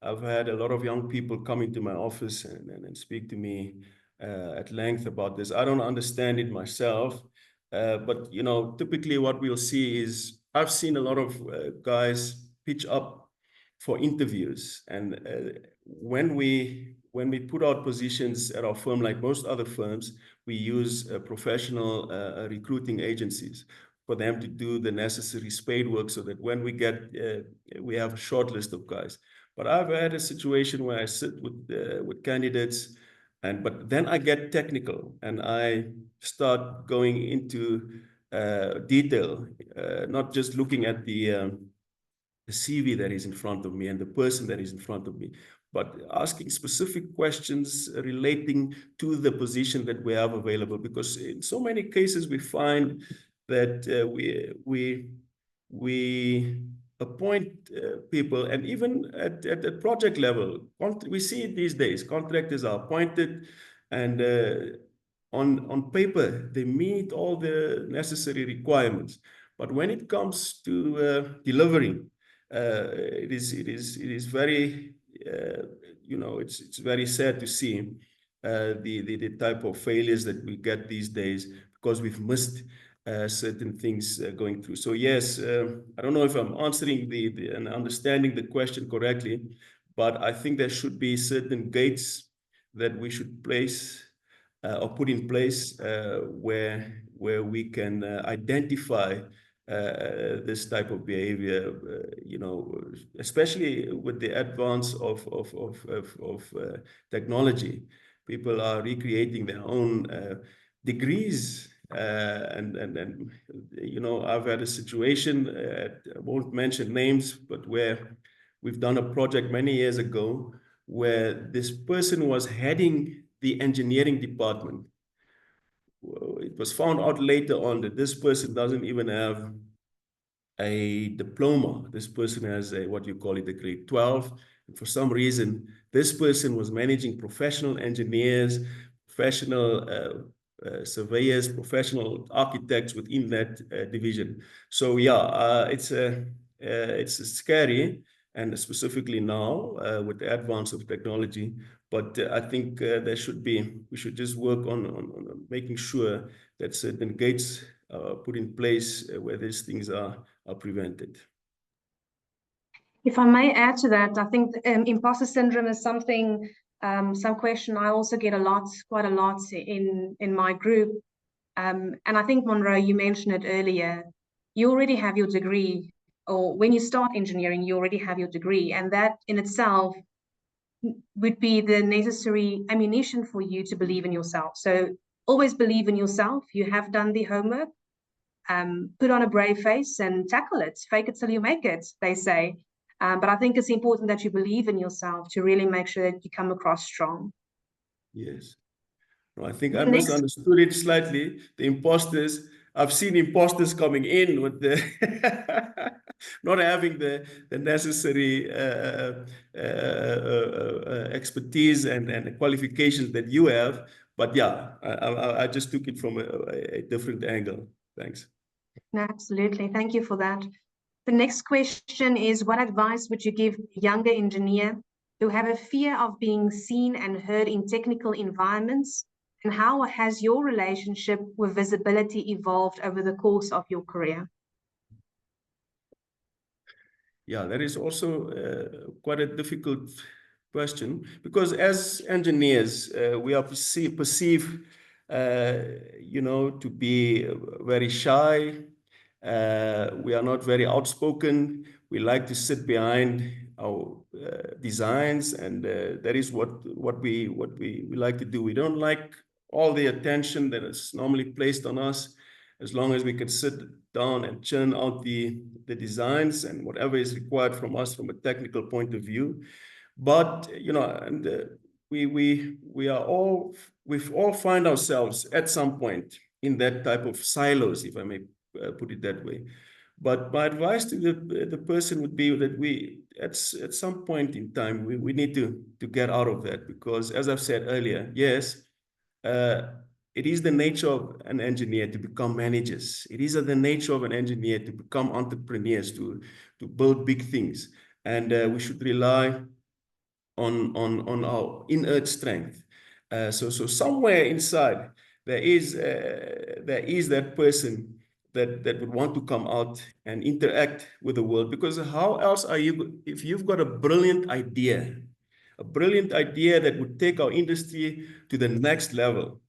B: I've had a lot of young people come into my office and speak to me at length about this. I don't understand it myself, but, you know, typically what we'll see is, I've seen a lot of guys pitch up for interviews. And when we put out positions at our firm, like most other firms, we use professional recruiting agencies for them to do the necessary spade work so that when we get, we have a short list of guys. But I've had a situation where I sit with candidates, but then I get technical and I start going into detail, not just looking at the CV that is in front of me and the person that is in front of me, but asking specific questions relating to the position that we have available. Because in so many cases we find that we appoint people, and even at the project level, we see it these days, contractors are appointed, and on paper they meet all the necessary requirements. But when it comes to delivering, it is very it's very sad to see the type of failures that we get these days because we've missed certain things going through. So yes, I don't know if I'm answering and understanding the question correctly, but I think there should be certain gates that we should place or put in place where we can identify this type of behavior, especially with the advance of technology. People are recreating their own degrees. And I've had a situation, I won't mention names, but where we've done a project many years ago where this person was heading the engineering department. It was found out later on that this person doesn't even have a diploma. This person has a, what you call it, a grade 12. And for some reason, this person was managing professional engineers, professional surveyors, professional architects within that division. So yeah, it's scary, and specifically now with the advance of technology. But I think we should just work on making sure that certain gates put in place where these things are prevented.
A: If I may add to that, I think imposter syndrome is something, some question I also get quite a lot in my group. And I think, Monroe, you mentioned it earlier, you already have your degree, or when you start engineering, you already have your degree. And that in itself would be the necessary ammunition for you to believe in yourself. So always believe in yourself. You have done the homework. Put on a brave face and tackle it. Fake it till you make it, they say. But I think it's important that you believe in yourself to really make sure that you come across strong.
B: Yes. No, I think I misunderstood it slightly. The imposters, I've seen imposters coming in with the not having the necessary expertise and qualifications that you have. But yeah, I just took it from a different angle. Thanks.
A: No, absolutely. Thank you for that. The next question is, what advice would you give a younger engineer who have a fear of being seen and heard in technical environments? And how has your relationship with visibility evolved over the course of your career?
B: Yeah, that is also quite a difficult question, because as engineers, we are perceived, to be very shy. We are not very outspoken. We like to sit behind our designs, and that is what we like to do. We don't like all the attention that is normally placed on us. As long as we can sit down and churn out the designs and whatever is required from us from a technical point of view. But we've all find ourselves at some point in that type of silos, if I may put it that way. But my advice to the person would be that we at some point in time we need to get out of that, because as I've said earlier, yes, it is the nature of an engineer to become managers. It is the nature of an engineer to become entrepreneurs, to build big things. And we should rely on our inert strength. So somewhere inside, there is that person that would want to come out and interact with the world. Because how else are you, if you've got a brilliant idea that would take our industry to the next level,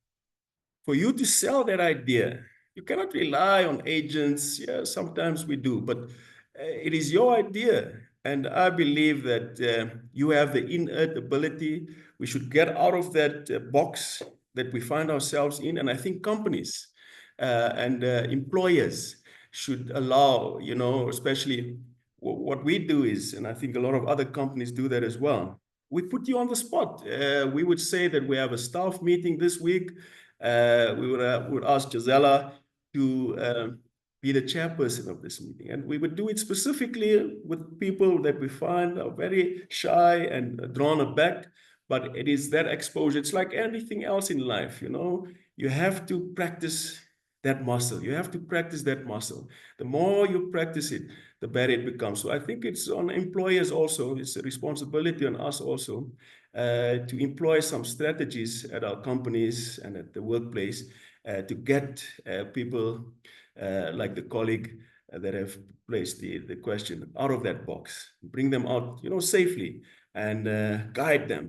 B: for you to sell that idea, you cannot rely on agents. Yeah, sometimes we do, but it is your idea. And I believe that you have the innate ability. We should get out of that box that we find ourselves in. And I think companies and employers should allow, especially what we do is, and I think a lot of other companies do that as well, we put you on the spot. We would say that we have a staff meeting this week. We would ask Gisela to be the chairperson of this meeting. And we would do it specifically with people that we find are very shy and drawn aback. But it is that exposure. It's like anything else in life, you have to practice that muscle. You have to practice that muscle. The more you practice it, the better it becomes. So I think it's on employers also. It's a responsibility on us also to employ some strategies at our companies and at the workplace to get people like the colleague that have placed the question out of that box, bring them out, safely, and guide them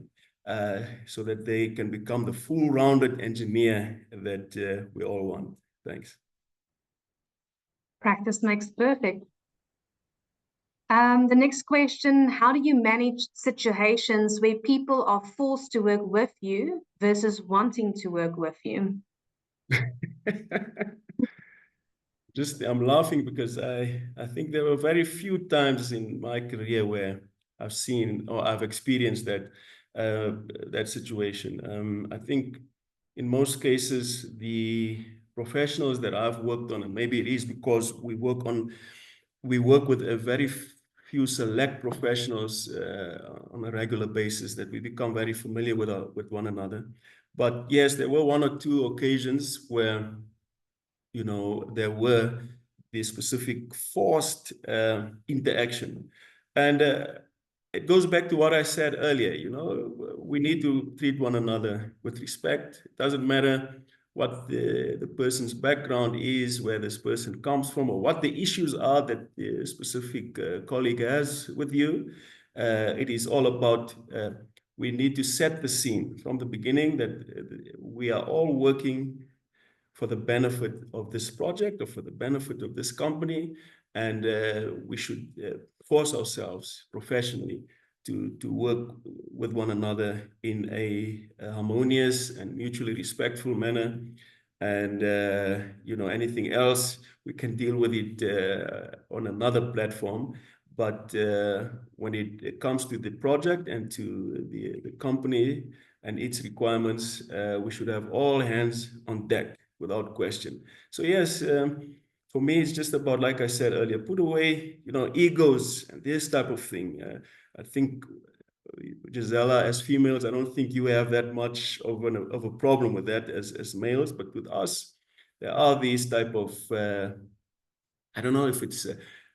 B: so that they can become the full-rounded engineer that we all want. Thanks.
A: Practice makes perfect. The next question, how do you manage situations where people are forced to work with you versus wanting to work with you?
B: I'm laughing because I think there were very few times in my career where I've seen or I've experienced that situation. I think in most cases, the professionals that I've worked on, and maybe it is because we work with a very few select professionals on a regular basis that we become very familiar with one another. But yes, there were one or two occasions where there were the specific forced interaction. And it goes back to what I said earlier, we need to treat one another with respect. It doesn't matter what the person's background is, where this person comes from, or what the issues are that the specific colleague has with you. It is all about, we need to set the scene from the beginning that we are all working for the benefit of this project or for the benefit of this company. And we should force ourselves professionally to work with one another in a harmonious and mutually respectful manner. And, anything else, we can deal with it on another platform. But when it comes to the project and to the company and its requirements, we should have all hands on deck without question. So yes, for me, it's just about, like I said earlier, put away, egos and this type of thing. I think, Gisela, as females, I don't think you have that much of a problem with that as males, but with us, there are these type of, I don't know if it's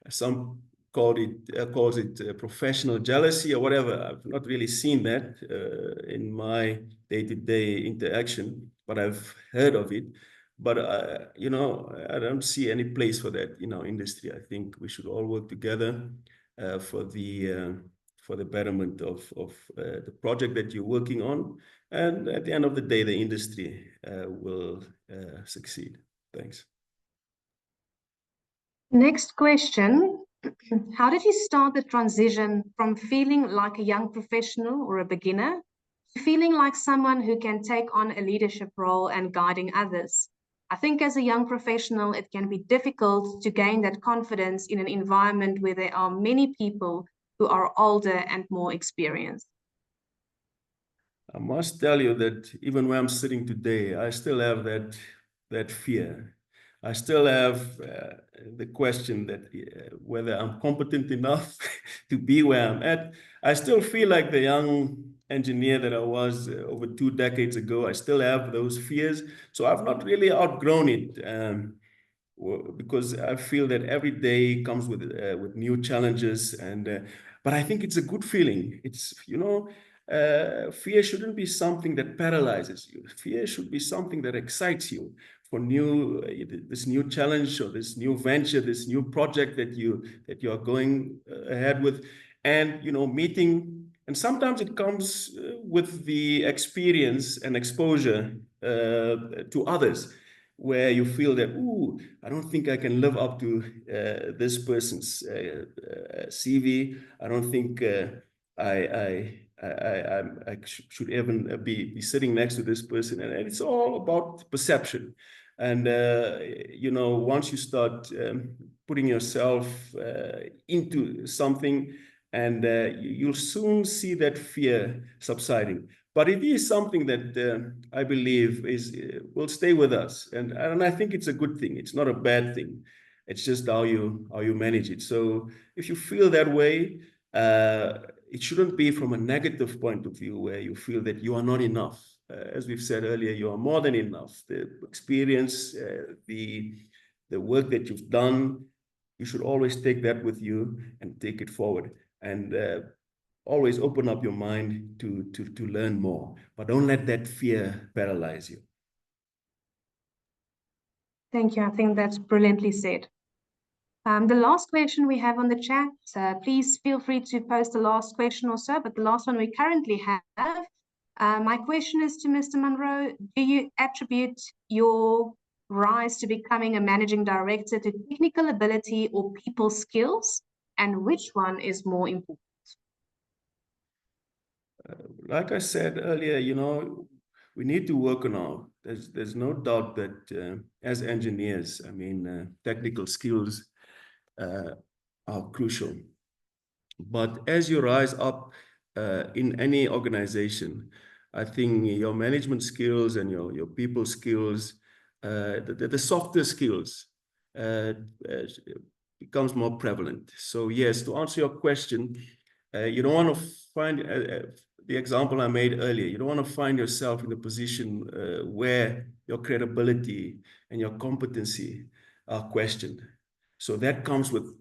B: some calls it professional jealousy or whatever. I've not really seen that in my day-to-day interaction, but I've heard of it. But I don't see any place for that in our industry. I think we should all work together for the betterment of the project that you're working on, and at the end of the day, the industry will succeed. Thanks.
A: Next question. How did you start the transition from feeling like a young professional or a beginner to feeling like someone who can take on a leadership role and guiding others? I think as a young professional, it can be difficult to gain that confidence in an environment where there are many people who are older and more experienced.
B: I must tell you that even where I'm sitting today, I still have that fear. I still have the question that whether I'm competent enough to be where I'm at. I still feel like the young engineer that I was over 2 decades ago. I still have those fears. So I've not really outgrown it because I feel that every day comes with new challenges. But I think it's a good feeling. It's, fear shouldn't be something that paralyzes you. Fear should be something that excites you for this new challenge or this new venture, this new project that you are going ahead with, and meeting. And sometimes it comes with the experience and exposure to others, where you feel that, ooh, I don't think I can live up to this person's CV. I don't think I should even be sitting next to this person. And it's all about perception. And, once you start putting yourself into something, and you'll soon see that fear subsiding. But it is something that I believe will stay with us. And I think it's a good thing. It's not a bad thing. It's just how you manage it. So if you feel that way, it shouldn't be from a negative point of view where you feel that you are not enough. as we've said earlier, you are more than enough. The experience, the work that you've done, you should always take that with you and take it forward. And always open up your mind to learn more, but don't let that fear paralyze you.
A: Thank you. I think that's brilliantly said. The last question we have on the chat, please feel free to post the last question or so, but the last one we currently have, my question is to Mr. Monroe, do you attribute your rise to becoming a managing director to technical ability or people skills, and which one is more important?
B: Like I said earlier, we need to work on our, there's no doubt that as engineers, I mean, technical skills are crucial. But as you rise up in any organization, I think your management skills and your people skills, the softer skills becomes more prevalent. So yes, to answer your question, you don't want to find the example I made earlier. You don't want to find yourself in a position where your credibility and your competency are questioned. So that comes with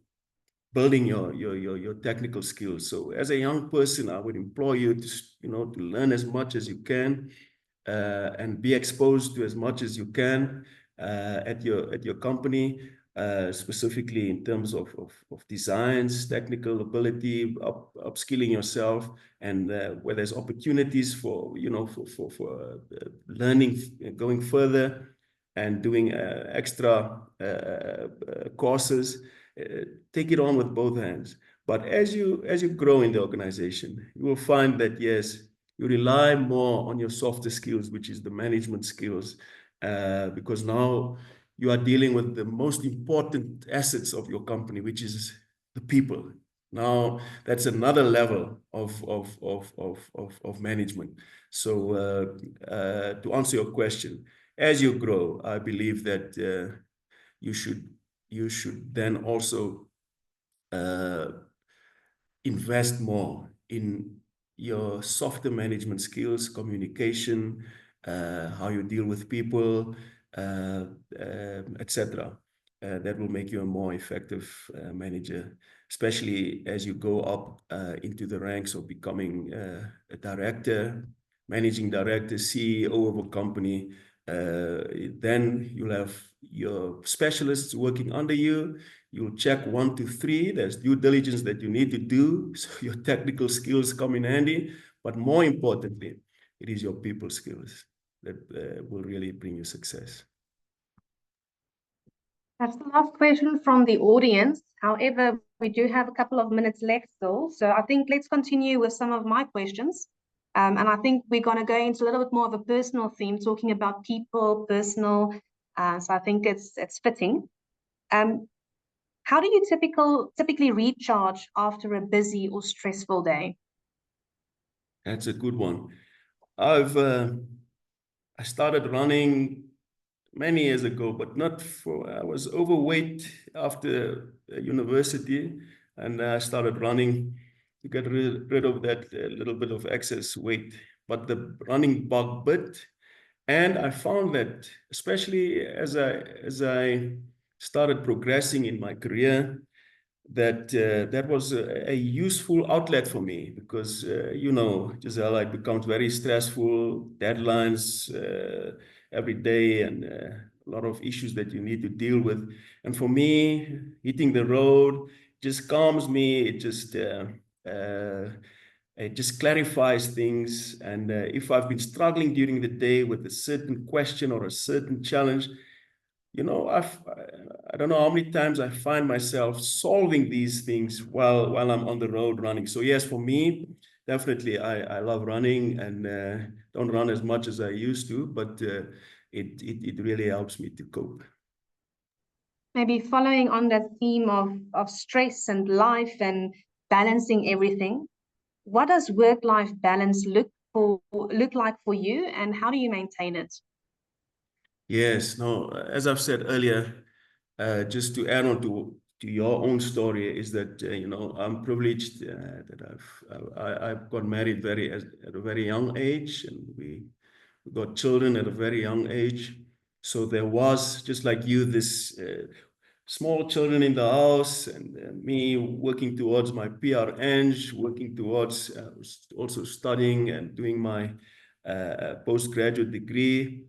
B: building your technical skills. So as a young person, I would implore you to learn as much as you can and be exposed to as much as you can at your company, specifically in terms of designs, technical ability, upskilling yourself, and where there's opportunities for learning, going further, and doing extra courses. Take it on with both hands. But as you grow in the organization, you will find that yes, you rely more on your softer skills, which is the management skills, because now you are dealing with the most important assets of your company, which is the people. Now that's another level of management. So to answer your question, as you grow, I believe that you should then also invest more in your softer management skills, communication, how you deal with people, etc. That will make you a more effective manager, especially as you go up into the ranks of becoming a director, managing director, CEO of a company. Then you'll have your specialists working under you. You'll check 1 to 3. There's due diligence that you need to do, so your technical skills come in handy. But more importantly, it is your people skills that will really bring you success.
A: That's the last question from the audience. However, we do have a couple of minutes left still, so I think let's continue with some of my questions. And I think we're going to go into a little bit more of a personal theme, talking about people, personal. So I think it's fitting. How do you typically recharge after a busy or stressful day?
B: That's a good one. I started running many years ago, but I was overweight after university, and I started running to get rid of that little bit of excess weight. But the running bug bit, and I found that especially as I started progressing in my career, that was a useful outlet for me, because Gisela, it becomes very stressful, deadlines every day, and a lot of issues that you need to deal with. And for me, hitting the road just calms me. It just clarifies things. And if I've been struggling during the day with a certain question or a certain challenge, I don't know how many times I find myself solving these things while I'm on the road running. So yes, for me, definitely, I love running, and don't run as much as I used to, but it really helps me to cope.
A: Maybe following on that theme of stress and life and balancing everything, what does work-life balance look like for you, and how do you maintain it?
B: Yes, no, as I've said earlier, just to add on to your own story, is that I'm privileged that I got married at a very young age, and We got children at a very young age. So there was, just like you, this small children in the house, and me working towards my PRN, working towards also studying and doing my postgraduate degree.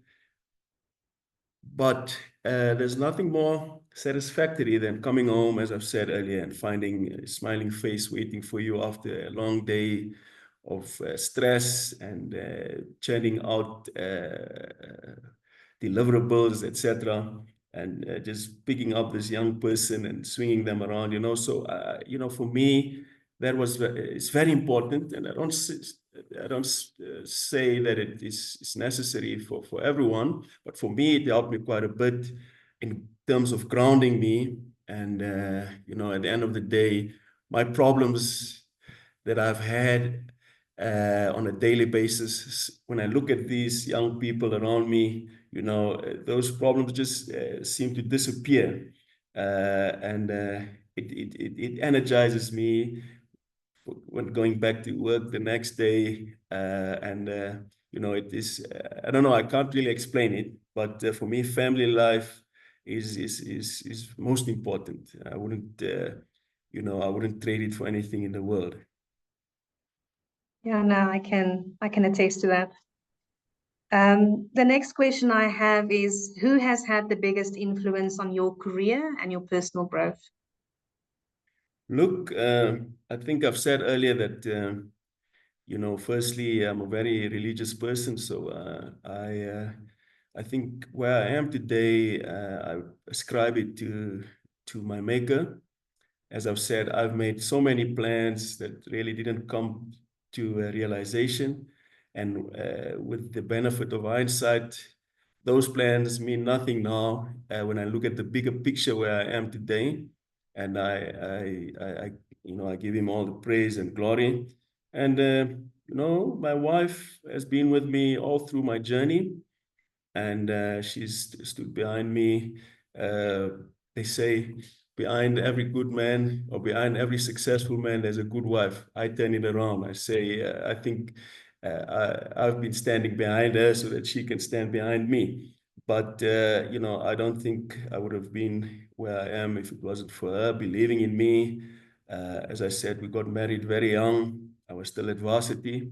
B: But there's nothing more satisfactory than coming home, as I've said earlier, and finding a smiling face waiting for you after a long day of stress and churning out deliverables, etc., and just picking up this young person and swinging them around, you know. So, you know, for me, that was it's very important, and I don't say that it is necessary for everyone, but for me, it helped me quite a bit in terms of grounding me. And you know, at the end of the day, my problems that I've had on a daily basis, when I look at these young people around me, you know, those problems just seem to disappear. And it energizes me when going back to work the next day. And, you know, it is, I don't know, I can't really explain it, but for me, family life is most important. I wouldn't, you know, I wouldn't trade it for anything in the world.
A: Yeah, no, I can attest to that. The next question I have is, who has had the biggest influence on your career and your personal growth?
B: Look, I think I've said earlier that, you know, firstly, I'm a very religious person. So I think where I am today, I ascribe it to my maker. As I've said, I've made so many plans that really didn't come to realization. And with the benefit of hindsight, those plans mean nothing now when I look at the bigger picture where I am today. And you know, I give him all the praise and glory. And, you know, my wife has been with me all through my journey, and she's stood behind me. They say behind every good man or behind every successful man, there's a good wife. I turn it around. I say, I think I've been standing behind her so that she can stand behind me. But, you know, I don't think I would have been where I am if it wasn't for her believing in me. As I said, we got married very young. I was still at varsity.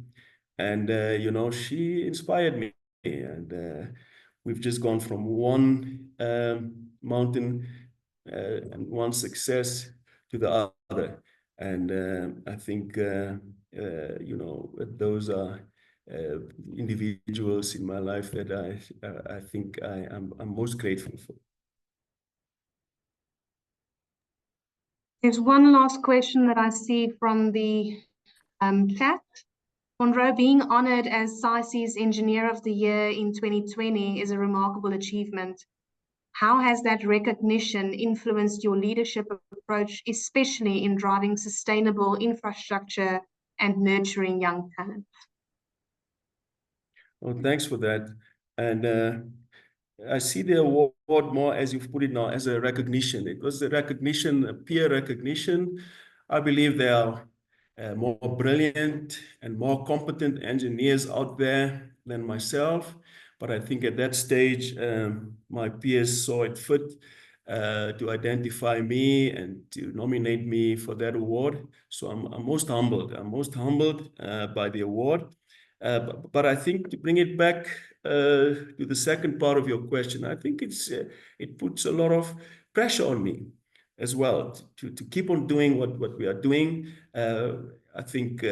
B: And, you know, she inspired me. And we've just gone from one mountain and one success to the other. And I think, you know, those are individuals in my life that I think I'm most grateful for.
A: There's one last question that I see from the chat. Monroe, being honored as CESA's Engineer of the Year in 2020 is a remarkable achievement. How has that recognition influenced your leadership approach, especially in driving sustainable infrastructure and nurturing young talent?
B: Well, thanks for that. And I see the award more, as you've put it now, as a recognition. It was a recognition, a peer recognition. I believe there are more brilliant and more competent engineers out there than myself. But I think at that stage, my peers saw it fit to identify me and to nominate me for that award. So I'm most humbled. I'm most humbled by the award. But I think to bring it back to the second part of your question, I think it puts a lot of pressure on me as well to keep on doing what we are doing. I think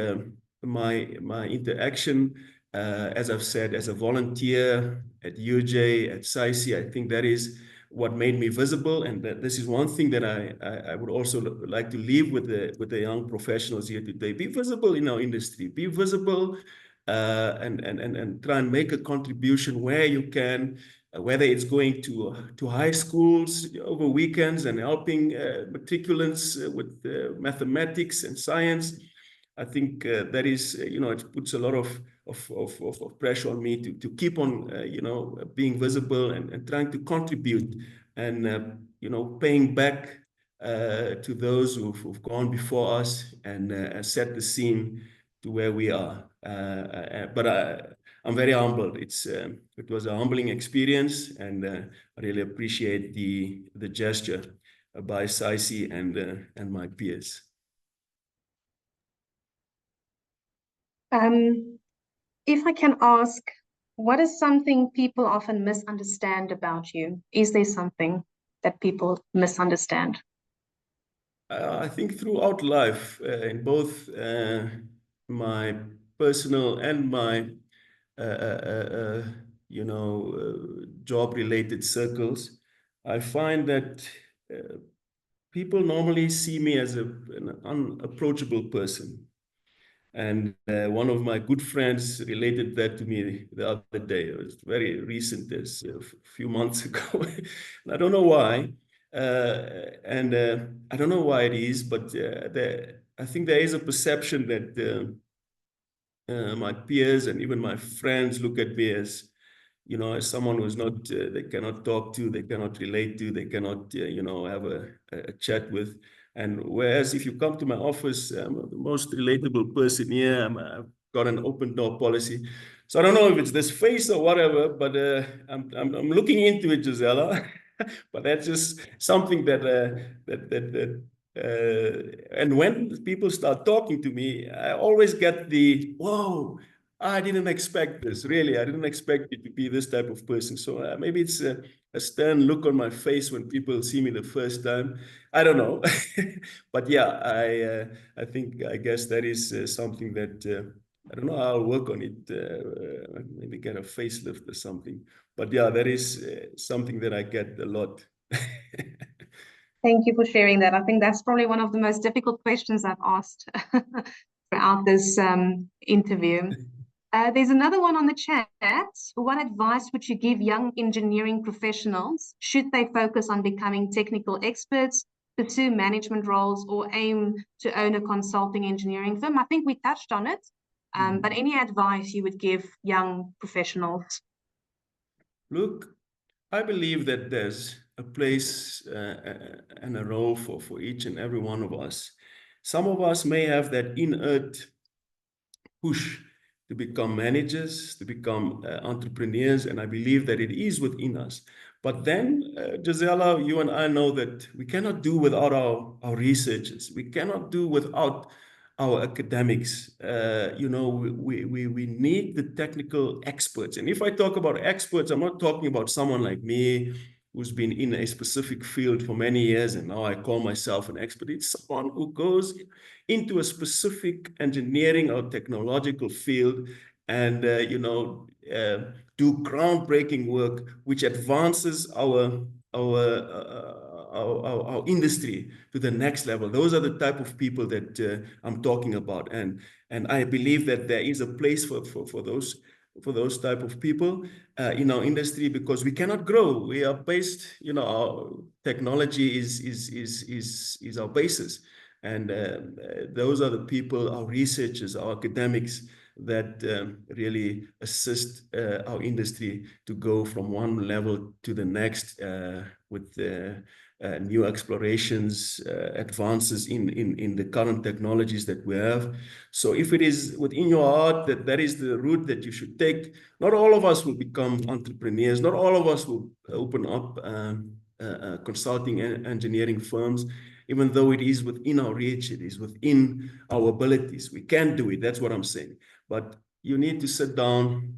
B: my interaction, as I've said, as a volunteer at UJ, at CESA, I think that is what made me visible, and that this is one thing that I would also like to leave with the young professionals here today. Be visible in our industry. Be visible. And try and make a contribution where you can, whether it's going to high schools over weekends and helping matriculants with mathematics and science. I think that is, you know, it puts a lot of pressure on me to keep on, you know, being visible and trying to contribute and, you know, paying back to those who've gone before us and set the scene to where we are. But I'm very humbled. It was a humbling experience, and I really appreciate the gesture by CESA and my peers.
A: If I can ask, what is something people often misunderstand about you? Is there something that people misunderstand?
B: I think throughout life, in both my personal and my job-related circles, I find that people normally see me as an unapproachable person. And one of my good friends related that to me the other day. It was very recent, this a few months ago. And I don't know why. I don't know why it is, but I think there is a perception that my peers and even my friends look at me as, as someone who's not, they cannot talk to, they cannot relate to, they cannot, have a chat with. And whereas if you come to my office, I'm the most relatable person here. I've got an open door policy. So I don't know if it's this face or whatever, but I'm looking into it, Gisela. But that's just something and when people start talking to me, I always get the, whoa, I didn't expect this. Really, I didn't expect you to be this type of person. So maybe it's a stern look on my face when people see me the first time. I don't know. But yeah, I guess that is something that I don't know. I'll work on it. Maybe get a facelift or something. But yeah, that is something that I get a lot.
A: Thank you for sharing that. I think that's probably one of the most difficult questions I've asked throughout this interview. There's another one on the chat. What advice would you give young engineering professionals? Should they focus on becoming technical experts, pursue management roles, or aim to own a consulting engineering firm? I think we touched on it, but any advice you would give young professionals?
B: Look, I believe that there's a place and a role for each and every one of us. Some of us may have that inert push to become managers, to become entrepreneurs, and I believe that it is within us. But then, Gisela, you and I know that we cannot do without our researchers. We cannot do without our academics. We need the technical experts. And if I talk about experts, I'm not talking about someone like me who's been in a specific field for many years and now I call myself an expert. It's someone who goes into a specific engineering or technological field and do groundbreaking work which advances our industry to the next level. Those are the type of people that I'm talking about, and I believe that there is a place for those type of people in our industry, because we cannot grow. We are based, our technology is our basis, and those are the people, our researchers, our academics, that really assist our industry to go from one level to the next with new explorations, advances in the current technologies that we have. So if it is within your heart that is the route that you should take, not all of us will become entrepreneurs. Not all of us will open up consulting and engineering firms, even though it is within our reach, it is within our abilities. We can do it. That's what I'm saying. But you need to sit down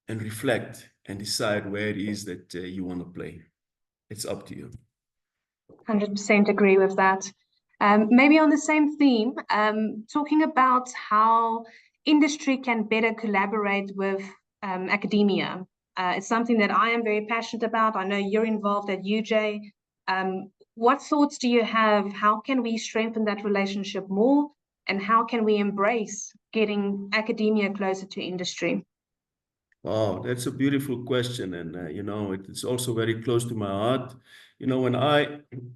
B: and reflect and decide where it is that you want to play. It's up to you.
A: 100% agree with that. Maybe on the same theme, talking about how industry can better collaborate with academia. It's something that I am very passionate about. I know you're involved at UJ. What thoughts do you have? How can we strengthen that relationship more? And how can we embrace getting academia closer to industry?
B: Wow, that's a beautiful question. And, it's also very close to my heart.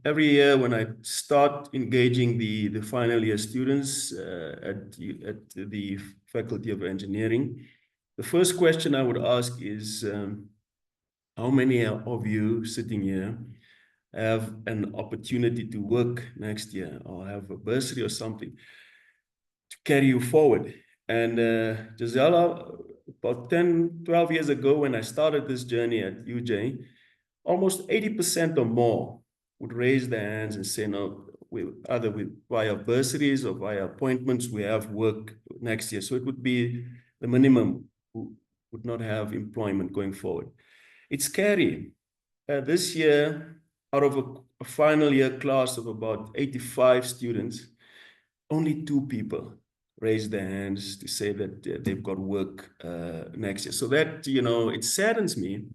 B: Every year when I start engaging the final year students at the Faculty of Engineering, the first question I would ask is, how many of you sitting here have an opportunity to work next year or have a bursary or something to carry you forward? And Gisela, about 10, 12 years ago, when I started this journey at UJ, almost 80% or more would raise their hands and say, no, either via bursaries or via appointments, we have work next year. So it would be the minimum who would not have employment going forward. It's scary. This year, out of a final year class of about 85 students, only 2 people raised their hands to say that they've got work next year. So that, it saddens me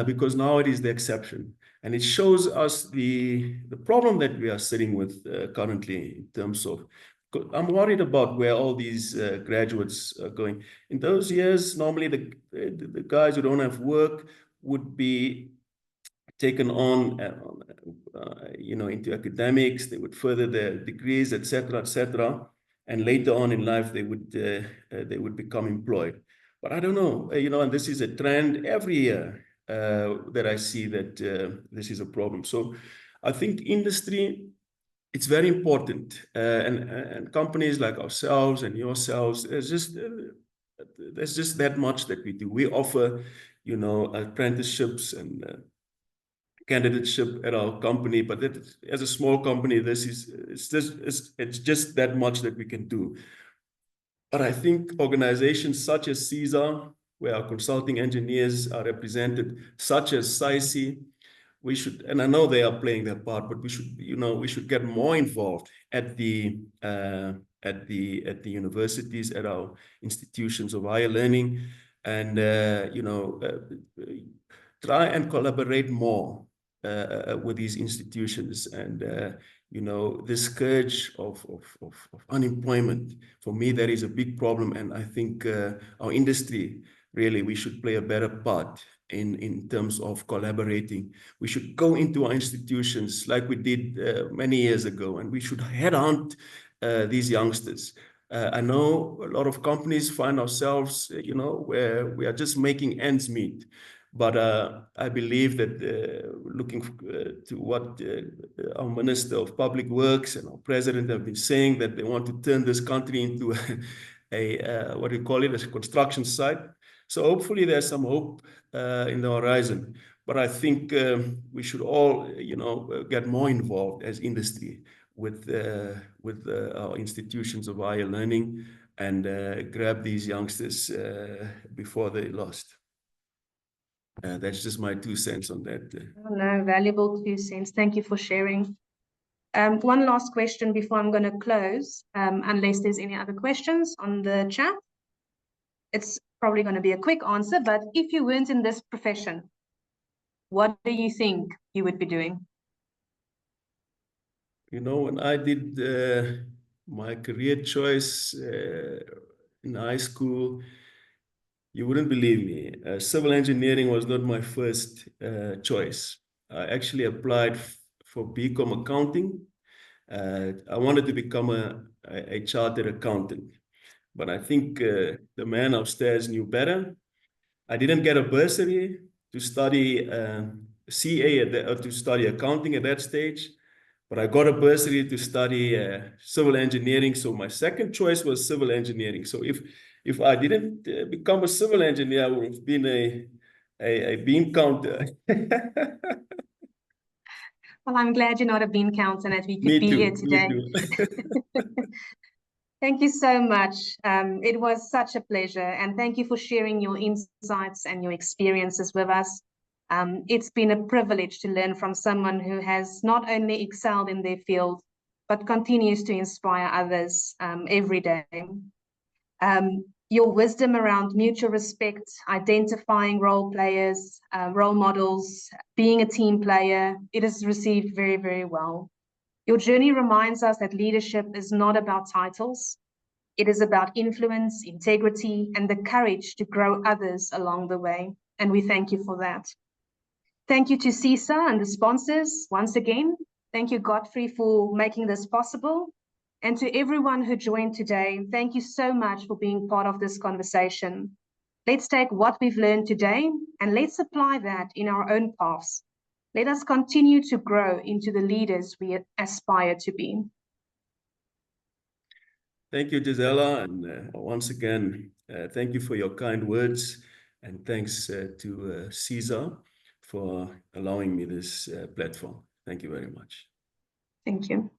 B: because now it is the exception. And it shows us the problem that we are sitting with currently in terms of, I'm worried about where all these graduates are going. In those years, normally the guys who don't have work would be taken on, into academics. They would further their degrees, etc., etc., and later on in life they would become employed. But I don't know, and this is a trend every year that I see that this is a problem. So I think industry, it's very important, and companies like ourselves and yourselves, there's just that much that we do. We offer, apprenticeships and candidateship at our company, but as a small company, it's just that much that we can do. But I think organizations such as CESA, where our consulting engineers are represented, such as CESA, we should, and I know they are playing their part, but we should get more involved at the universities, at our institutions of higher learning, and try and collaborate more with these institutions. And this scourge of unemployment, for me, that is a big problem. And I think our industry, really, we should play a better part in terms of collaborating. We should go into our institutions like we did many years ago, and we should headhunt these youngsters. I know a lot of companies find ourselves, where we are just making ends meet. But I believe that looking to what our Minister of Public Works and our President have been saying, that they want to turn this country into what do you call it, a construction site. So hopefully there's some hope in the horizon. But I think we should all, get more involved as industry with our institutions of higher learning and grab these youngsters before they're lost. That's just my 2 cents on that.
A: Oh, no, valuable 2 cents. Thank you for sharing. One last question before I'm going to close, unless there's any other questions on the chat. It's probably going to be a quick answer, but if you weren't in this profession, what do you think you would be doing?
B: When I did my career choice in high school, you wouldn't believe me. Civil engineering was not my first choice. I actually applied for BCom accounting. I wanted to become a chartered accountant, but I think the man upstairs knew better. I didn't get a bursary to study CA to study accounting at that stage, but I got a bursary to study civil engineering. So my second choice was civil engineering. So if I didn't become a civil engineer, I would have been a bean counter.
A: Well, I'm glad you're not a bean counter and that we could be here today.
B: Me too.
A: Thank you so much. It was such a pleasure. And thank you for sharing your insights and your experiences with us. It's been a privilege to learn from someone who has not only excelled in their field, but continues to inspire others every day. Your wisdom around mutual respect, identifying role players, role models, being a team player, it is received very, very well. Your journey reminds us that leadership is not about titles. It is about influence, integrity, and the courage to grow others along the way. And we thank you for that. Thank you to CESA and the sponsors once again. Thank you, Godfrey, for making this possible. And to everyone who joined today, thank you so much for being part of this conversation. Let's take what we've learned today and let's apply that in our own paths. Let us continue to grow into the leaders we aspire to be.
B: Thank you, Gisela. And once again, Thank you for your kind words, and thanks to CESA for allowing me this platform. Thank you very much.
A: Thank you.